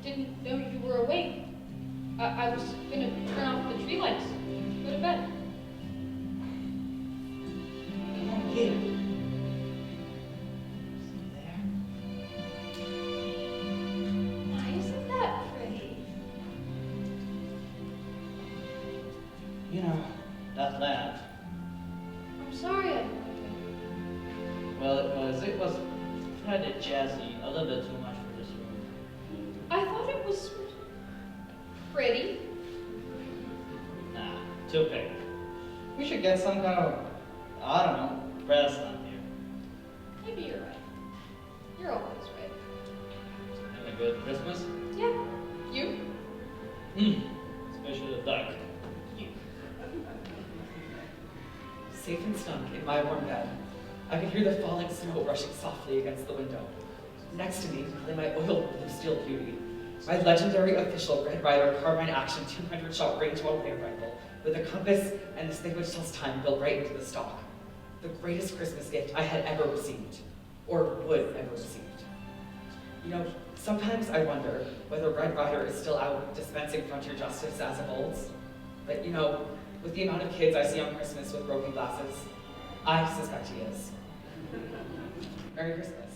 Didn't know you were awake. I was gonna turn off the tree lights. Go to bed. Come on, kid. Why isn't that pretty? You know, that lamp. I'm sorry. Well, it was kind of jazzy, a little bit too much for this room. I thought it was. Pretty. Nah, too big. We should get some kind of, I don't know, present here. Maybe you're right. You're always right. Have a good Christmas? Yeah. You? Especially the duck. You. Safe and snug in my warm bed, I could hear the falling snow brushing softly against the window. Next to me lay my oiled blue steel beauty, my legendary official Red Ryder carbine action 200-shot range away rifle with a compass and this thing which tells time built right into the stock. The greatest Christmas gift I had ever received, or would ever received. You know, sometimes I wonder whether Red Ryder is still out dispensing frontier justice as of old. But you know, with the amount of kids I see on Christmas with broken glasses, I suspect he is. Merry Christmas.